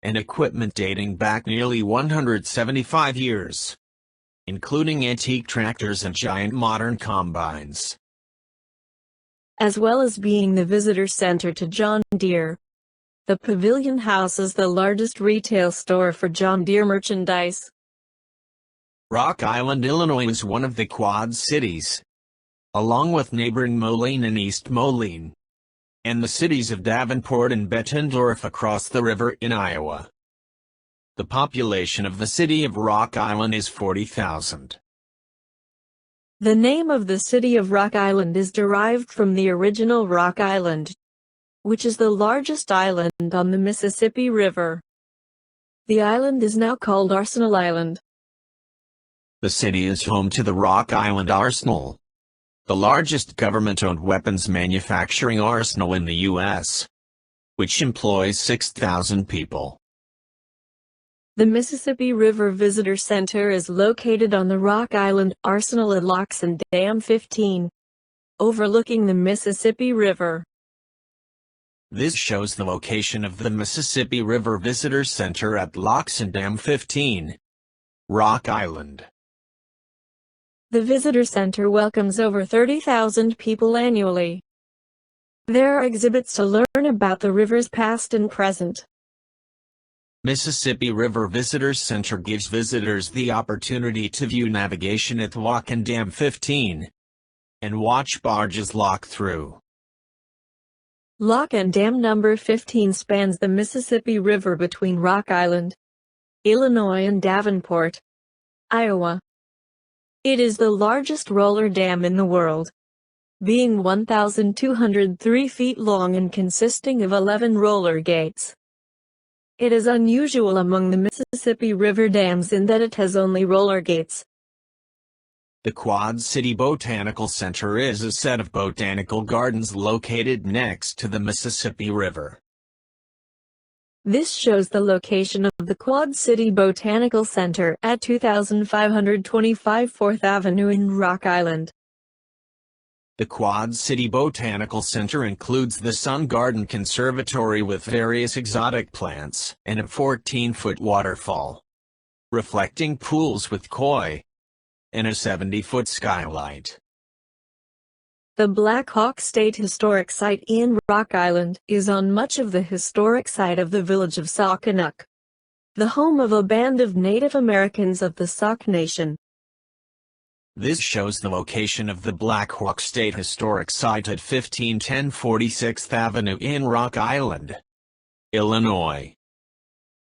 and equipment dating back nearly 175 years, including antique tractors and giant modern combines. As well as being the visitor center to John Deere, the Pavilion houses the largest retail store for John Deere merchandise. Rock Island, Illinois is one of the Quad Cities, along with neighboring Moline and East Moline, and the cities of Davenport and Bettendorf across the river in Iowa. The population of the city of Rock Island is 40,000. The name of the city of Rock Island is derived from the original Rock Island, which is the largest island on the Mississippi River. The island is now called Arsenal Island. The city is home to the Rock Island Arsenal, the largest government-owned weapons manufacturing arsenal in the U.S., which employs 6,000 people. The Mississippi River Visitor Center is located on the Rock Island Arsenal at Locks and Dam 15, overlooking the Mississippi River. This shows the location of the Mississippi River Visitor Center at Locks and Dam 15, Rock Island. The visitor center welcomes over 30,000 people annually. There are exhibits to learn about the river's past and present. Mississippi River Visitor Center gives visitors the opportunity to view navigation at Lock and Dam 15 and watch barges lock through. Lock and Dam number 15 spans the Mississippi River between Rock Island, Illinois and Davenport, Iowa. It is the largest roller dam in the world, being 1,203 feet long and consisting of 11 roller gates. It is unusual among the Mississippi River dams in that it has only roller gates. The Quad City Botanical Center is a set of botanical gardens located next to the Mississippi River. This shows the location of the Quad City Botanical Center at 2525 4th Avenue in Rock Island. The Quad City Botanical Center includes the Sun Garden Conservatory with various exotic plants and a 14-foot waterfall, reflecting pools with koi, and a 70-foot skylight. The Black Hawk State Historic Site in Rock Island is on much of the historic site of the village of Soclof, the home of a band of Native Americans of the Sauk Nation. This shows the location of the Black Hawk State Historic Site at 1510 46th Avenue in Rock Island, Illinois.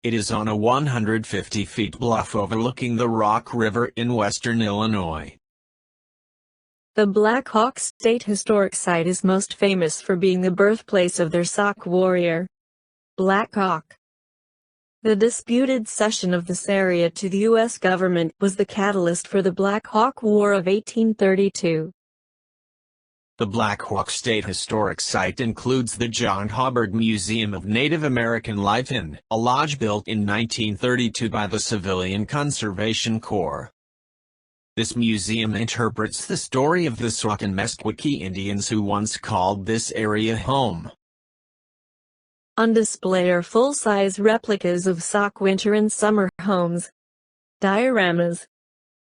It is on a 150-feet bluff overlooking the Rock River in western Illinois. The Black Hawk State Historic Site is most famous for being the birthplace of their Sauk warrior, Black Hawk. The disputed cession of this area to the U.S. government was the catalyst for the Black Hawk War of 1832. The Black Hawk State Historic Site includes the John Hubbard Museum of Native American Life a lodge built in 1932 by the Civilian Conservation Corps. This museum interprets the story of the Sauk and Meskwaki Indians who once called this area home. On display are full-size replicas of Sauk winter and summer homes, dioramas,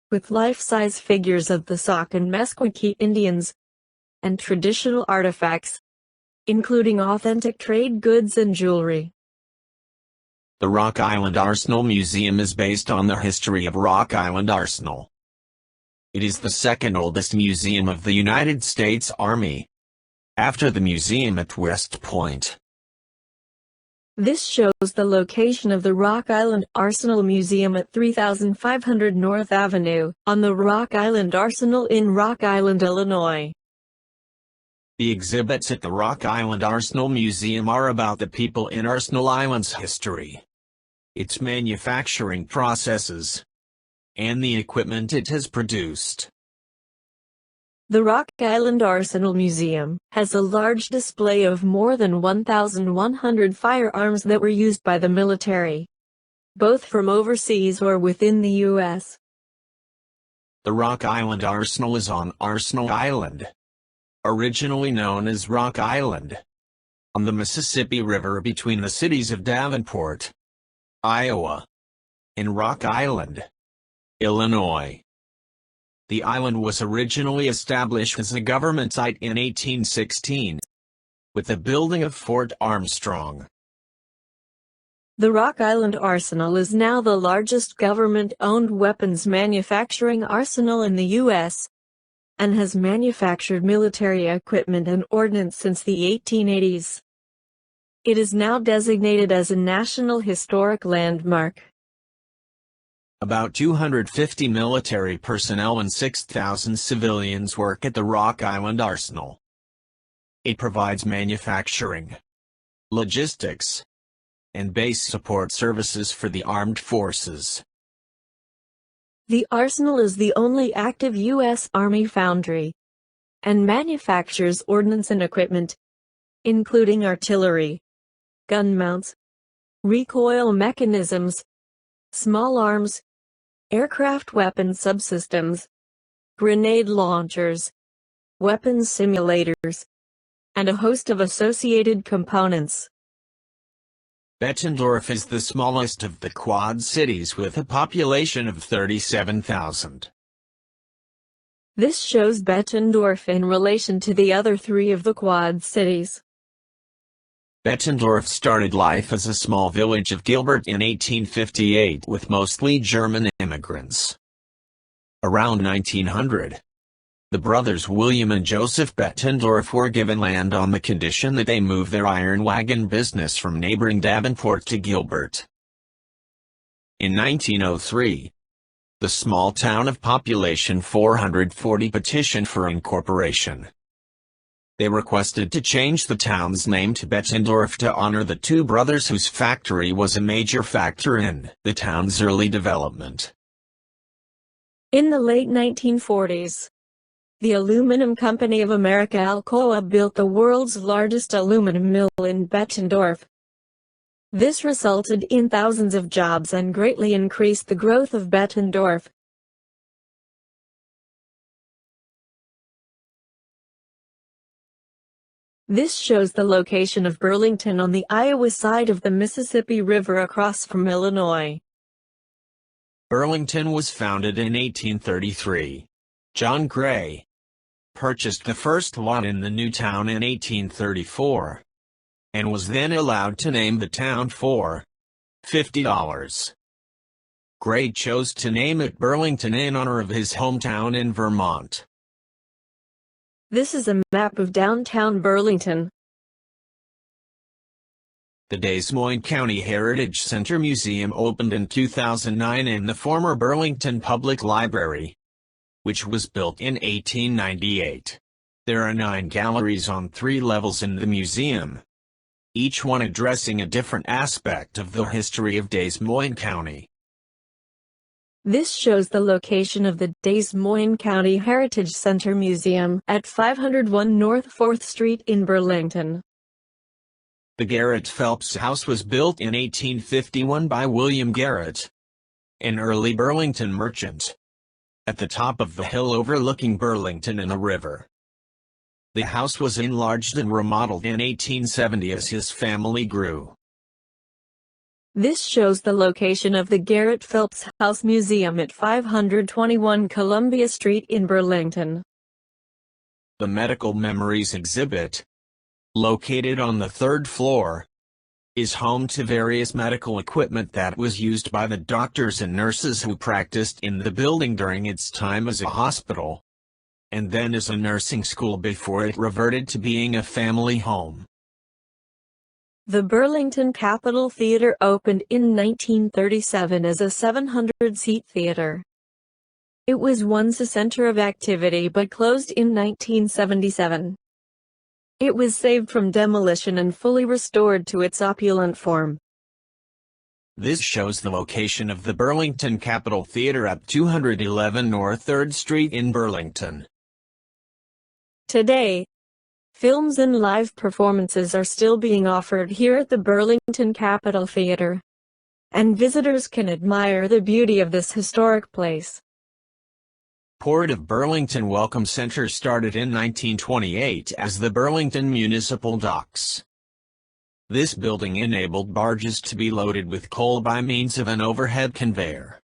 with life-size figures of the Sauk and Meskwaki Indians, and traditional artifacts, including authentic trade goods and jewelry. The Rock Island Arsenal Museum is based on the history of Rock Island Arsenal. It is the second oldest museum of the United States Army, after the museum at West Point. This shows the location of the Rock Island Arsenal Museum at 3500 North Avenue, on the Rock Island Arsenal in Rock Island, Illinois. The exhibits at the Rock Island Arsenal Museum are about the people in Arsenal Island's history, its manufacturing processes, and the equipment it has produced. The Rock Island Arsenal Museum has a large display of more than 1,100 firearms that were used by the military, both from overseas or within the U.S. The Rock Island Arsenal is on Arsenal Island, originally known as Rock Island, on the Mississippi River between the cities of Davenport, Iowa, and Rock Island, Illinois. The island was originally established as a government site in 1816, with the building of Fort Armstrong. The Rock Island Arsenal is now the largest government-owned weapons manufacturing arsenal in the U.S., and has manufactured military equipment and ordnance since the 1880s. It is now designated as a National Historic Landmark. About 250 military personnel and 6,000 civilians work at the Rock Island Arsenal. It provides manufacturing, logistics, and base support services for the armed forces. The Arsenal is the only active U.S. Army foundry, and manufactures ordnance and equipment, including artillery, gun mounts, recoil mechanisms, small arms, aircraft weapon subsystems, grenade launchers, weapons simulators, and a host of associated components. Bettendorf is the smallest of the Quad Cities with a population of 37,000. This shows Bettendorf in relation to the other three of the Quad Cities. Bettendorf started life as a small village of Gilbert in 1858 with mostly German immigrants. Around 1900, the brothers William and Joseph Bettendorf were given land on the condition that they move their iron wagon business from neighboring Davenport to Gilbert. In 1903, the small town of population 440 petitioned for incorporation. They requested to change the town's name to Bettendorf to honor the two brothers whose factory was a major factor in the town's early development. In the late 1940s, the Aluminum Company of America Alcoa built the world's largest aluminum mill in Bettendorf. This resulted in thousands of jobs and greatly increased the growth of Bettendorf. This shows the location of Burlington on the Iowa side of the Mississippi River across from Illinois. Burlington was founded in 1833. John Gray purchased the first lot in the new town in 1834, and was then allowed to name the town for $50. Gray chose to name it Burlington in honor of his hometown in Vermont. This is a map of downtown Burlington. The Des Moines County Heritage Center Museum opened in 2009 in the former Burlington Public Library, which was built in 1898. There are 9 galleries on 3 levels in the museum, each one addressing a different aspect of the history of Des Moines County. This shows the location of the Des Moines County Heritage Center Museum at 501 North 4th Street in Burlington. The Garrett Phelps House was built in 1851 by William Garrett, an early Burlington merchant, at the top of the hill overlooking Burlington and the river. The house was enlarged and remodeled in 1870 as his family grew. This shows the location of the Garrett Phelps House Museum at 521 Columbia Street in Burlington. The Medical Memories exhibit, located on the 3rd floor, is home to various medical equipment that was used by the doctors and nurses who practiced in the building during its time as a hospital, and then as a nursing school before it reverted to being a family home. The Burlington Capitol Theater opened in 1937 as a 700-seat theater. It was once a center of activity but closed in 1977. It was saved from demolition and fully restored to its opulent form. This shows the location of the Burlington Capitol Theater at 211 North 3rd Street in Burlington. Today, films and live performances are still being offered here at the Burlington Capitol Theater, and visitors can admire the beauty of this historic place. Port of Burlington Welcome Center started in 1928 as the Burlington Municipal Docks. This building enabled barges to be loaded with coal by means of an overhead conveyor.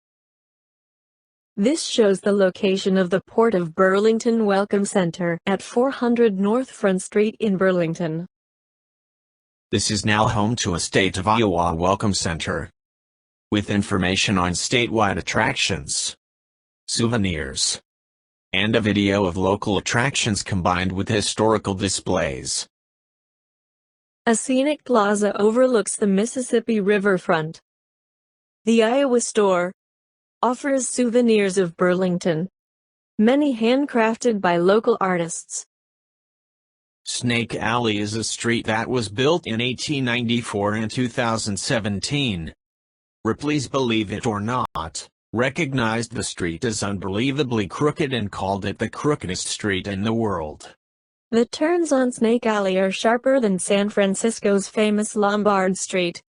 This shows the location of the Port of Burlington Welcome Center at 400 North Front Street in Burlington. This is now home to a State of Iowa Welcome Center, with information on statewide attractions, souvenirs, and a video of local attractions combined with historical displays. A scenic plaza overlooks the Mississippi riverfront. The Iowa Store offers souvenirs of Burlington, many handcrafted by local artists. Snake Alley is a street that was built in 1894 and 2017. Ripley's Believe It or Not recognized the street as unbelievably crooked and called it the crookedest street in the world. The turns on Snake Alley are sharper than San Francisco's famous Lombard Street,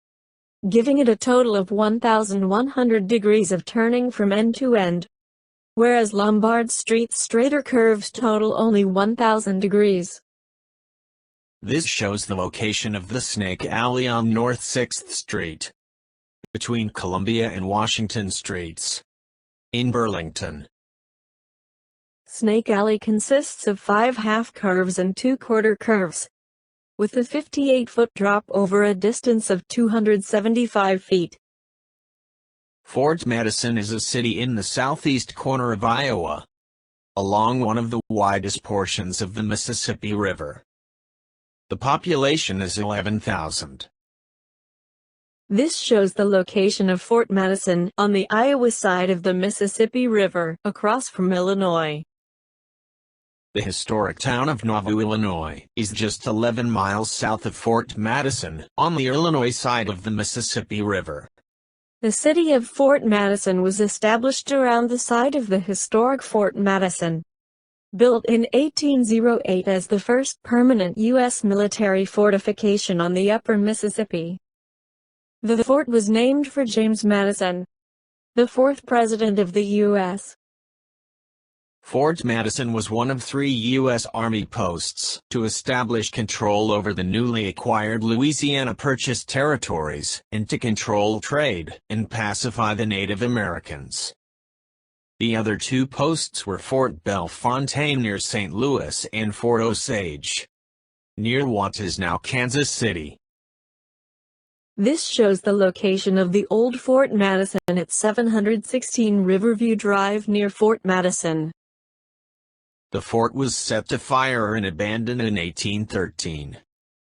giving it a total of 1,100 degrees of turning from end to end, whereas Lombard Street's straighter curves total only 1,000 degrees. This shows the location of the Snake Alley on North 6th Street, between Columbia and Washington Streets, in Burlington. Snake Alley consists of 5 half curves and 2 quarter curves, with a 58-foot drop over a distance of 275 feet. Fort Madison is a city in the southeast corner of Iowa, along one of the widest portions of the Mississippi River. The population is 11,000. This shows the location of Fort Madison on the Iowa side of the Mississippi River, across from Illinois. The historic town of Nauvoo, Illinois, is just 11 miles south of Fort Madison, on the Illinois side of the Mississippi River. The city of Fort Madison was established around the site of the historic Fort Madison, built in 1808 as the first permanent U.S. military fortification on the upper Mississippi. The fort was named for James Madison, the fourth president of the U.S. Fort Madison was one of 3 U.S. Army posts to establish control over the newly acquired Louisiana Purchase territories, and to control trade and pacify the Native Americans. The other 2 posts were Fort Bellefontaine near St. Louis and Fort Osage, near what is now Kansas City. This shows the location of the old Fort Madison at 716 Riverview Drive near Fort Madison. The fort was set to fire and abandoned in 1813.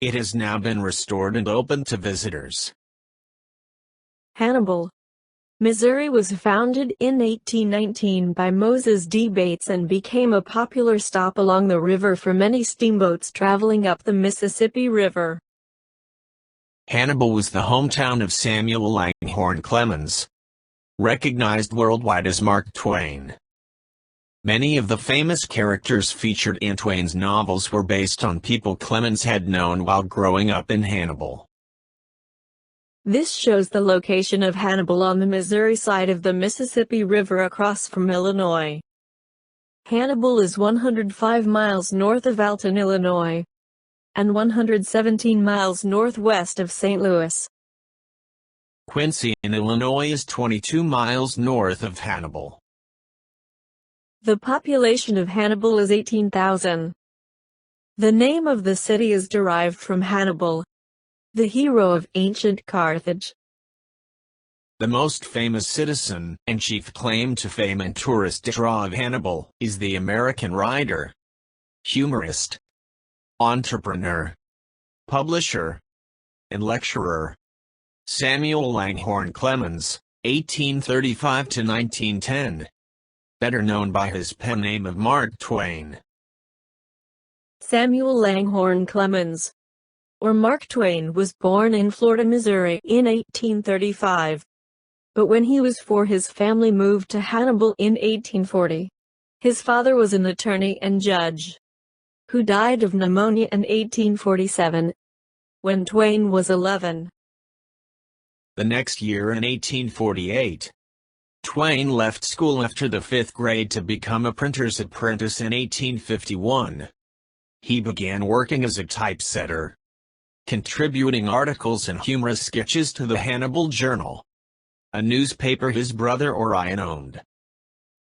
It has now been restored and open to visitors. Hannibal, Missouri was founded in 1819 by Moses D. Bates and became a popular stop along the river for many steamboats traveling up the Mississippi River. Hannibal was the hometown of Samuel Langhorne Clemens, recognized worldwide as Mark Twain. Many of the famous characters featured in Twain's novels were based on people Clemens had known while growing up in Hannibal. This shows the location of Hannibal on the Missouri side of the Mississippi River across from Illinois. Hannibal is 105 miles north of Alton, Illinois, and 117 miles northwest of St. Louis. Quincy in Illinois is 22 miles north of Hannibal. The population of Hannibal is 18,000. The name of the city is derived from Hannibal, the hero of ancient Carthage. The most famous citizen and chief claim to fame and tourist draw of Hannibal is the American writer, humorist, entrepreneur, publisher, and lecturer, Samuel Langhorne Clemens, 1835 to 1910. Better known by his pen name of Mark Twain. Samuel Langhorne Clemens, or Mark Twain, was born in Florida, Missouri in 1835. But when he was 4, his family moved to Hannibal in 1840. His father was an attorney and judge, who died of pneumonia in 1847, when Twain was 11. The next year in 1848, Twain left school after the 5th grade to become a printer's apprentice in 1851. He began working as a typesetter, contributing articles and humorous sketches to the Hannibal Journal, a newspaper his brother Orion owned.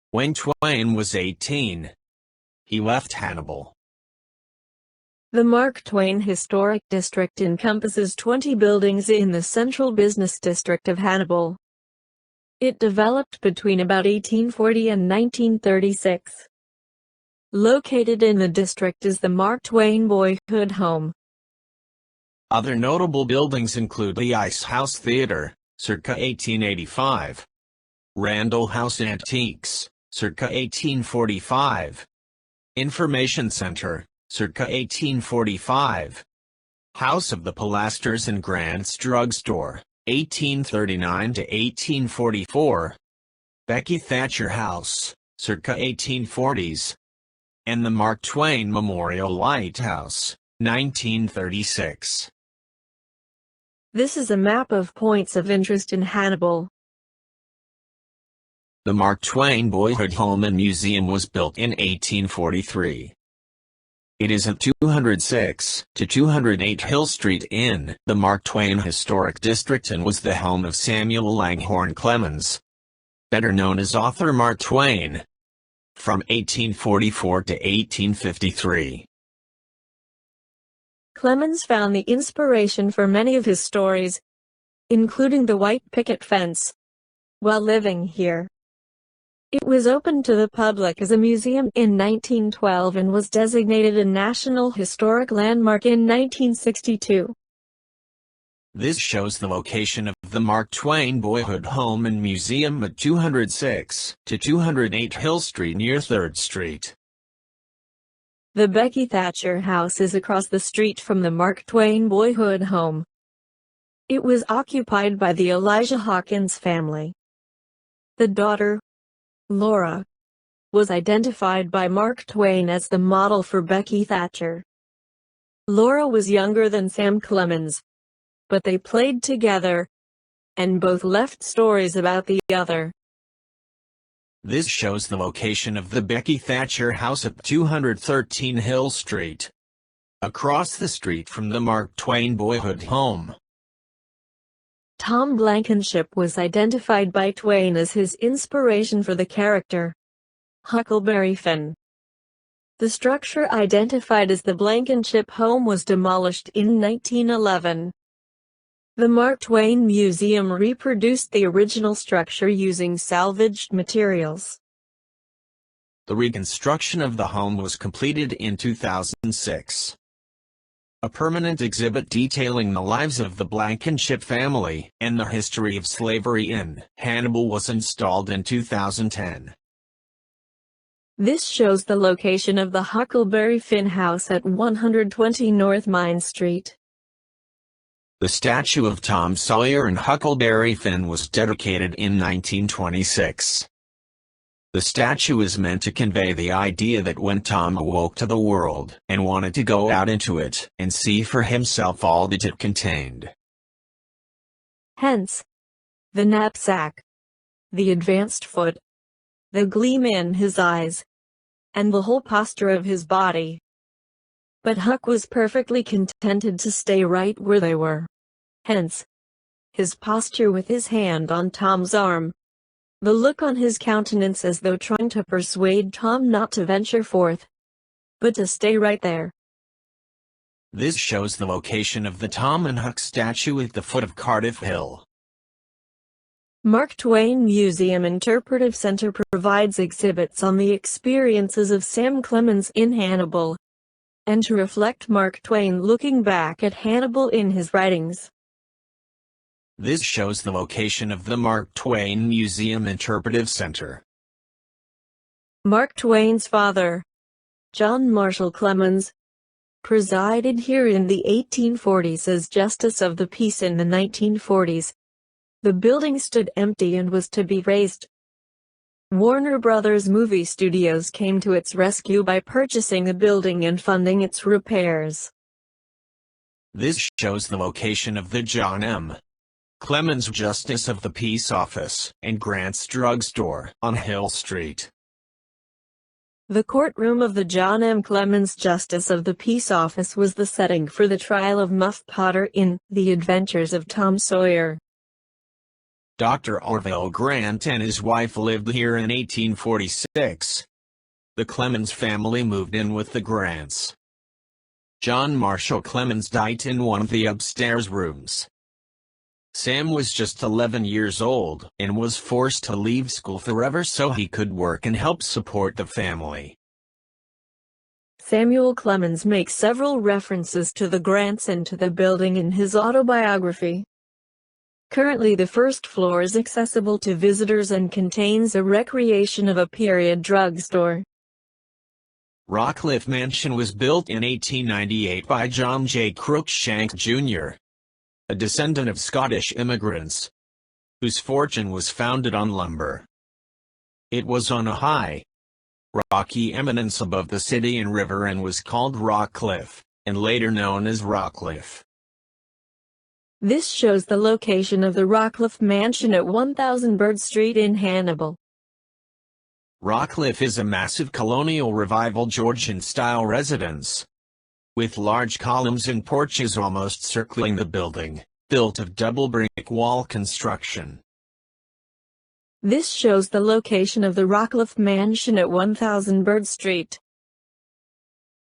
When Twain was 18, he left Hannibal. The Mark Twain Historic District encompasses 20 buildings in the central business district of Hannibal. It developed between about 1840 and 1936. Located in the district is the Mark Twain Boyhood Home. Other notable buildings include the Ice House Theater, circa 1885, Randall House Antiques, circa 1845, Information Center, circa 1845, House of the Pilasters and Grant's Drugstore, 1839 to 1844, Becky Thatcher House, circa 1840s, and the Mark Twain Memorial Lighthouse, 1936. This is a map of points of interest in Hannibal. The Mark Twain Boyhood Home and Museum was built in 1843. It is at 206 to 208 Hill Street in the Mark Twain Historic District and was the home of Samuel Langhorne Clemens, better known as author Mark Twain, from 1844 to 1853. Clemens found the inspiration for many of his stories, including the white picket fence, while living here. It was opened to the public as a museum in 1912 and was designated a National Historic Landmark in 1962. This shows the location of the Mark Twain Boyhood Home and Museum at 206 to 208 Hill Street near 3rd Street. The Becky Thatcher House is across the street from the Mark Twain Boyhood Home. It was occupied by the Elijah Hawkins family. The daughter, Laura, was identified by Mark Twain as the model for Becky Thatcher. Laura was younger than Sam Clemens, but they played together, and both left stories about the other. This shows the location of the Becky Thatcher House at 213 Hill Street, across the street from the Mark Twain Boyhood Home. Tom Blankenship was identified by Twain as his inspiration for the character Huckleberry Finn. The structure identified as the Blankenship home was demolished in 1911. The Mark Twain Museum reproduced the original structure using salvaged materials. The reconstruction of the home was completed in 2006. A permanent exhibit detailing the lives of the Blankenship family and the history of slavery in Hannibal was installed in 2010. This shows the location of the Huckleberry Finn House at 120 North Main Street. The statue of Tom Sawyer and Huckleberry Finn was dedicated in 1926. The statue is meant to convey the idea that when Tom awoke to the world and wanted to go out into it and see for himself all that it contained. Hence, the knapsack, the advanced foot, the gleam in his eyes, and the whole posture of his body. But Huck was perfectly contented to stay right where they were. Hence, his posture with his hand on Tom's arm. The look on his countenance as though trying to persuade Tom not to venture forth, but to stay right there. This shows the location of the Tom and Huck statue at the foot of Cardiff Hill. Mark Twain Museum Interpretive Center provides exhibits on the experiences of Sam Clemens in Hannibal, and to reflect Mark Twain looking back at Hannibal in his writings. This shows the location of the Mark Twain Museum Interpretive Center. Mark Twain's father, John Marshall Clemens, presided here in the 1840s as Justice of the Peace. In the 1940s, the building stood empty and was to be razed. Warner Brothers movie studios came to its rescue by purchasing the building and funding its repairs. This shows the location of the John M. Clemens Justice of the Peace Office and Grant's Drugstore on Hill Street. The courtroom of the John M. Clemens Justice of the Peace Office was the setting for the trial of Muff Potter in The Adventures of Tom Sawyer. Dr. Orville Grant and his wife lived here in 1846. The Clemens family moved in with the Grants. John Marshall Clemens died in one of the upstairs rooms. Sam was just 11 years old and was forced to leave school forever so he could work and help support the family. Samuel Clemens makes several references to the Grants and to the building in his autobiography. Currently, the first floor is accessible to visitors and contains a recreation of a period drugstore. Rockcliffe Mansion was built in 1898 by John J. Cruikshank, Jr., a descendant of Scottish immigrants, whose fortune was founded on lumber. It was on a high, rocky eminence above the city and river and was called Rockcliffe, and later known as Rockcliffe. This shows the location of the Rockcliffe Mansion at 1000 Bird Street in Hannibal. Rockcliffe is a massive colonial revival Georgian-style residence, with large columns and porches almost circling the building, built of double brick wall construction. This shows the location of the Rockcliffe Mansion at 1000 Bird Street.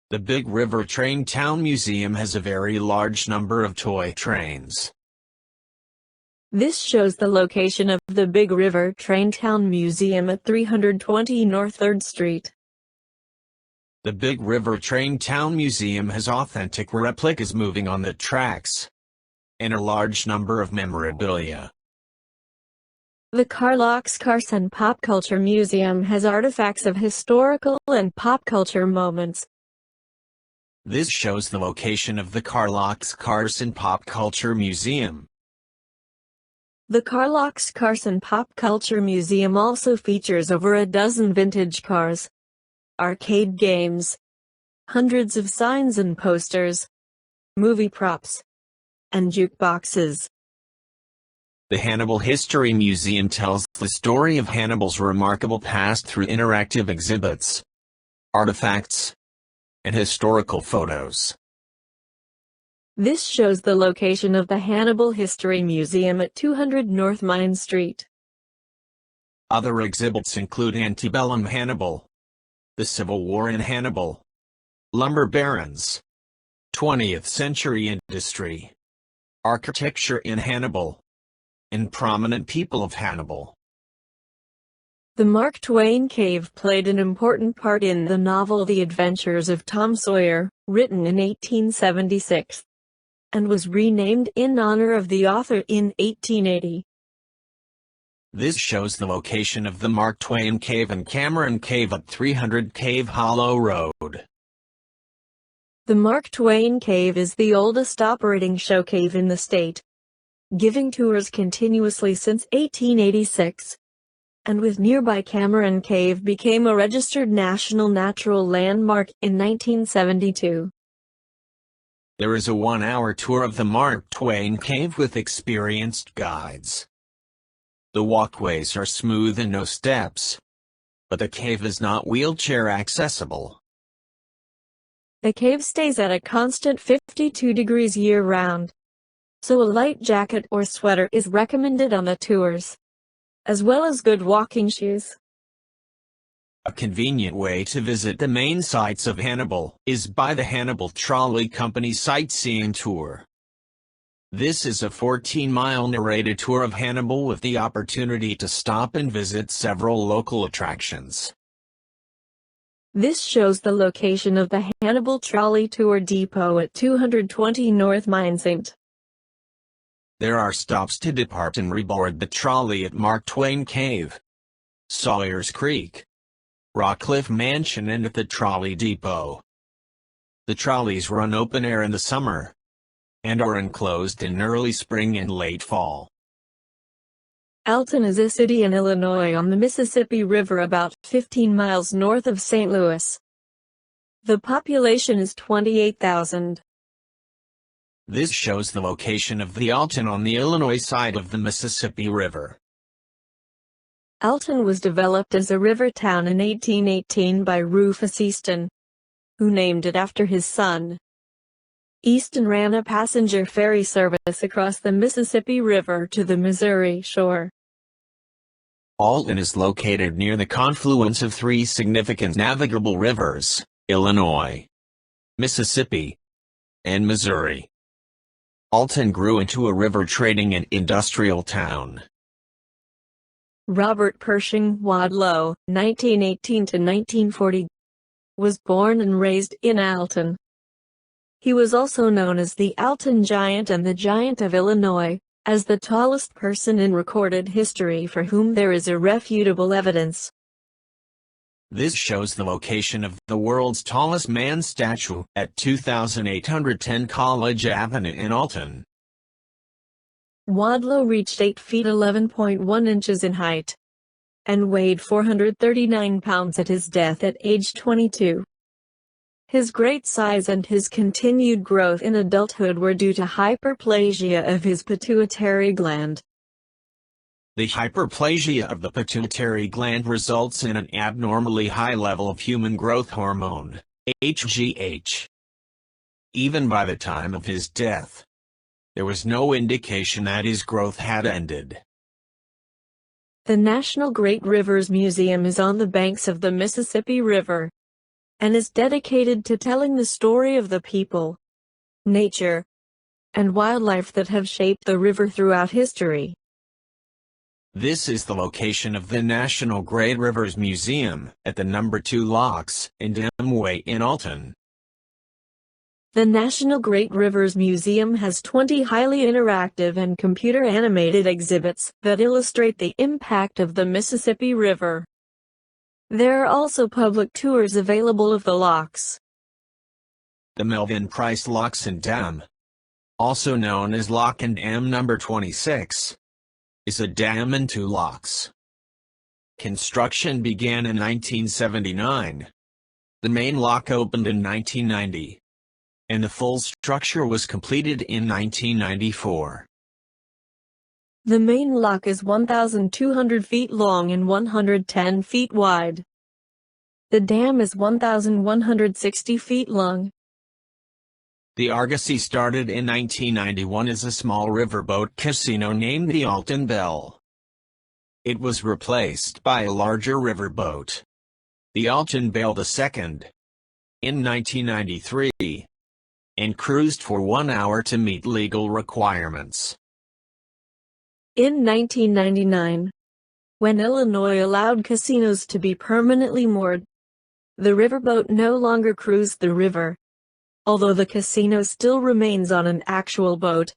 The Big River Train Town Museum has a very large number of toy trains. This shows the location of the Big River Train Town Museum at 320 North 3rd Street. The Big River Train Town Museum has authentic replicas moving on the tracks, and a large number of memorabilia. The Crosse and Pop Culture Museum has artifacts of historical and pop culture moments. This shows the location of the Crosse and Pop Culture Museum. The Crosse and Pop Culture Museum also features over a dozen vintage cars, arcade games, hundreds of signs and posters, movie props, and jukeboxes. The Hannibal History Museum tells the story of Hannibal's remarkable past through interactive exhibits, artifacts, and historical photos. This shows the location of the Hannibal History Museum at 200 North Main Street. Other exhibits include Antebellum Hannibal, the Civil War in Hannibal, lumber barons, 20th century industry, architecture in Hannibal, and prominent people of Hannibal. The Mark Twain Cave played an important part in the novel The Adventures of Tom Sawyer, written in 1876. And was renamed in honor of the author in 1880. This shows the location of the Mark Twain Cave and Cameron Cave at 300 Cave Hollow Road. The Mark Twain Cave is the oldest operating show cave in the state, giving tours continuously since 1886, and with nearby Cameron Cave became a registered National Natural Landmark in 1972. There is a 1-hour tour of the Mark Twain Cave with experienced guides. The walkways are smooth and no steps, but the cave is not wheelchair accessible. The cave stays at a constant 52 degrees year-round, so a light jacket or sweater is recommended on the tours, as well as good walking shoes. A convenient way to visit the main sites of Hannibal is by the Hannibal Trolley Company Sightseeing Tour. This is a 14-mile narrated tour of Hannibal with the opportunity to stop and visit several local attractions. This shows the location of the Hannibal Trolley Tour Depot at 220 North Main St. There are stops to depart and reboard the trolley at Mark Twain Cave, Sawyer's Creek, Rockcliffe Mansion and at the trolley depot. The trolleys run open air in the summer, and are enclosed in early spring and late fall. Alton is a city in Illinois on the Mississippi River about 15 miles north of St. Louis. The population is 28,000. This shows the location of the Alton on the Illinois side of the Mississippi River. Alton was developed as a river town in 1818 by Rufus Easton, who named it after his son. Easton ran a passenger ferry service across the Mississippi River to the Missouri shore. Alton is located near the confluence of three significant navigable rivers, Illinois, Mississippi, and Missouri. Alton grew into a river trading and industrial town. Robert Pershing Wadlow, 1918 to 1940, was born and raised in Alton. He was also known as the Alton Giant and the Giant of Illinois, as the tallest person in recorded history for whom there is irrefutable evidence. This shows the location of the world's tallest man statue at 2810 College Avenue in Alton. Wadlow reached 8 feet 11.1 inches in height, and weighed 439 pounds at his death at age 22. His great size and his continued growth in adulthood were due to hyperplasia of his pituitary gland. The hyperplasia of the pituitary gland results in an abnormally high level of human growth hormone, HGH. Even by the time of his death, there was no indication that his growth had ended. The National Great Rivers Museum is on the banks of the Mississippi River and is dedicated to telling the story of the people, nature, and wildlife that have shaped the river throughout history. This is the location of the National Great Rivers Museum at the No. 2 Locks and Dam Way in Alton. The National Great Rivers Museum has 20 highly interactive and computer-animated exhibits that illustrate the impact of the Mississippi River. There are also public tours available of the locks. The Melvin Price Locks and Dam, also known as Lock and Dam No. 26, is a dam and 2 locks. Construction began in 1979. The main lock opened in 1990, and the full structure was completed in 1994. The main lock is 1,200 feet long and 110 feet wide. The dam is 1,160 feet long. The Argosy started in 1991 as a small riverboat casino named the Alton Belle. It was replaced by a larger riverboat, the Alton Belle II, in 1993, and cruised for 1 hour to meet legal requirements. In 1999, when Illinois allowed casinos to be permanently moored, the riverboat no longer cruised the river, although the casino still remains on an actual boat.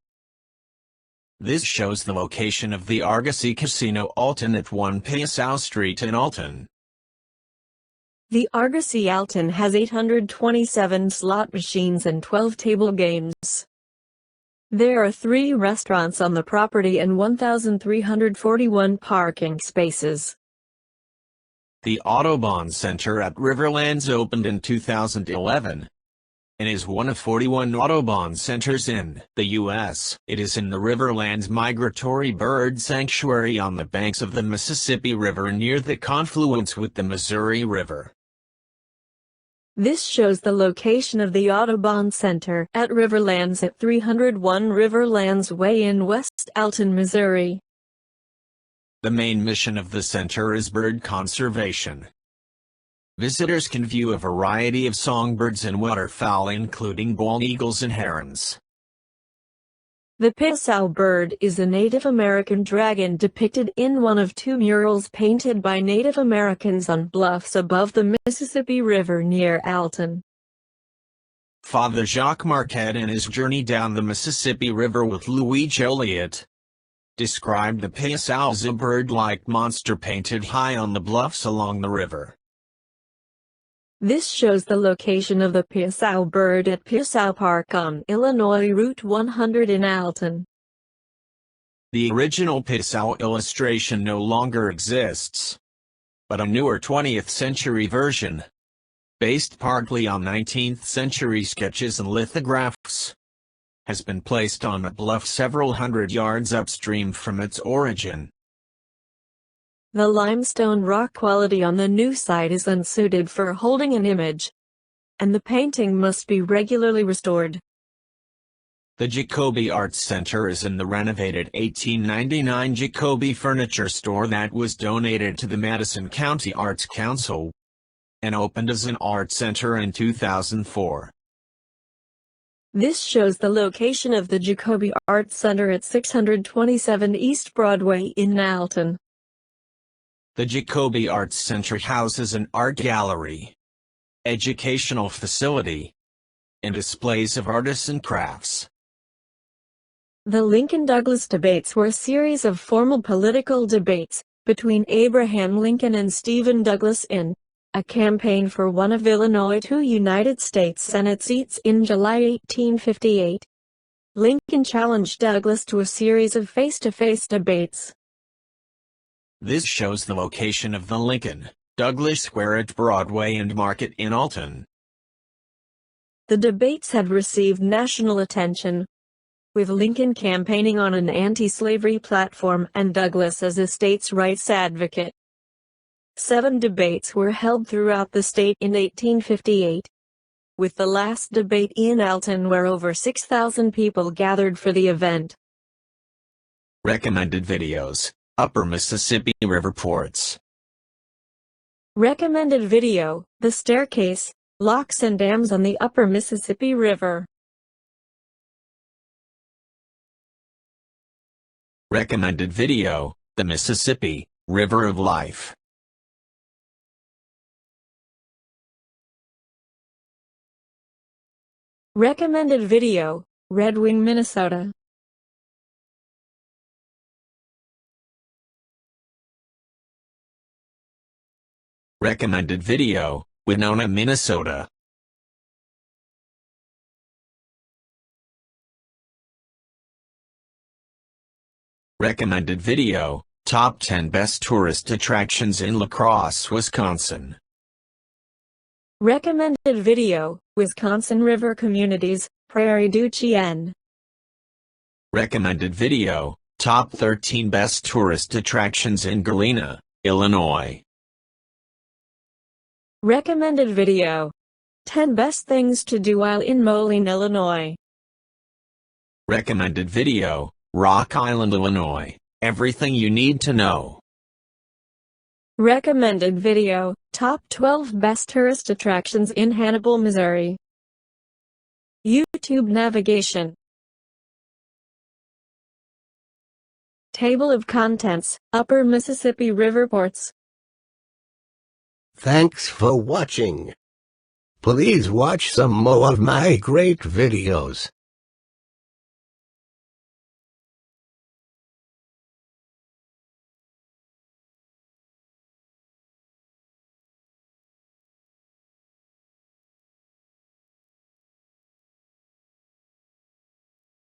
This shows the location of the Argosy Casino Alton at 1 Passau Street in Alton. The Argosy Alton has 827 slot machines and 12 table games. There are 3 restaurants on the property and 1,341 parking spaces. The Audubon Center at Riverlands opened in 2011 and is one of 41 Audubon centers in the U.S. It is in the Riverlands Migratory Bird Sanctuary on the banks of the Mississippi River near the confluence with the Missouri River. This shows the location of the Audubon Center at Riverlands at 301 Riverlands Way in West Alton, Missouri. The main mission of the center is bird conservation. Visitors can view a variety of songbirds and waterfowl including bald eagles and herons. The Passau bird is a Native American dragon depicted in one of 2 murals painted by Native Americans on bluffs above the Mississippi River near Alton. Father Jacques Marquette in his journey down the Mississippi River with Louis Joliet described the Passau as a bird-like monster painted high on the bluffs along the river. This shows the location of the Passau bird at Passau Park on Illinois Route 100 in Alton. The original Passau illustration no longer exists, but a newer 20th century version, based partly on 19th century sketches and lithographs, has been placed on a bluff several hundred yards upstream from its origin. The limestone rock quality on the new site is unsuited for holding an image, and the painting must be regularly restored. The Jacoby Arts Center is in the renovated 1899 Jacoby Furniture Store that was donated to the Madison County Arts Council and opened as an art center in 2004. This shows the location of the Jacoby Arts Center at 627 East Broadway in Alton. The Jacoby Arts Center houses an art gallery, educational facility, and displays of artisan crafts. The Lincoln-Douglas debates were a series of formal political debates between Abraham Lincoln and Stephen Douglas in a campaign for one of Illinois' 2 United States Senate seats in July 1858. Lincoln challenged Douglas to a series of face-to-face debates. This shows the location of the Lincoln-Douglas Square at Broadway and Market in Alton. The debates had received national attention, with Lincoln campaigning on an anti-slavery platform and Douglas as a states' rights advocate. 7 debates were held throughout the state in 1858, with the last debate in Alton where over 6,000 people gathered for the event. Recommended videos: Upper Mississippi River Ports. Recommended video: The Staircase, Locks and Dams on the Upper Mississippi River. Recommended video: The Mississippi, River of Life. Recommended video: Red Wing, Minnesota. Recommended video: Winona, Minnesota. Recommended video: Top 10 Best Tourist Attractions in La Crosse, Wisconsin. Recommended video: Wisconsin River Communities, Prairie du Chien. Recommended video: Top 13 Best Tourist Attractions in Galena, Illinois. Recommended video: 10 Best Things to Do While in Moline, Illinois. Recommended video: Rock Island, Illinois, Everything You Need to Know. Recommended video: Top 12 Best Tourist Attractions in Hannibal, Missouri. YouTube navigation. Table of Contents: Upper Mississippi River Ports. Thanks for watching. Please watch some more of my great videos.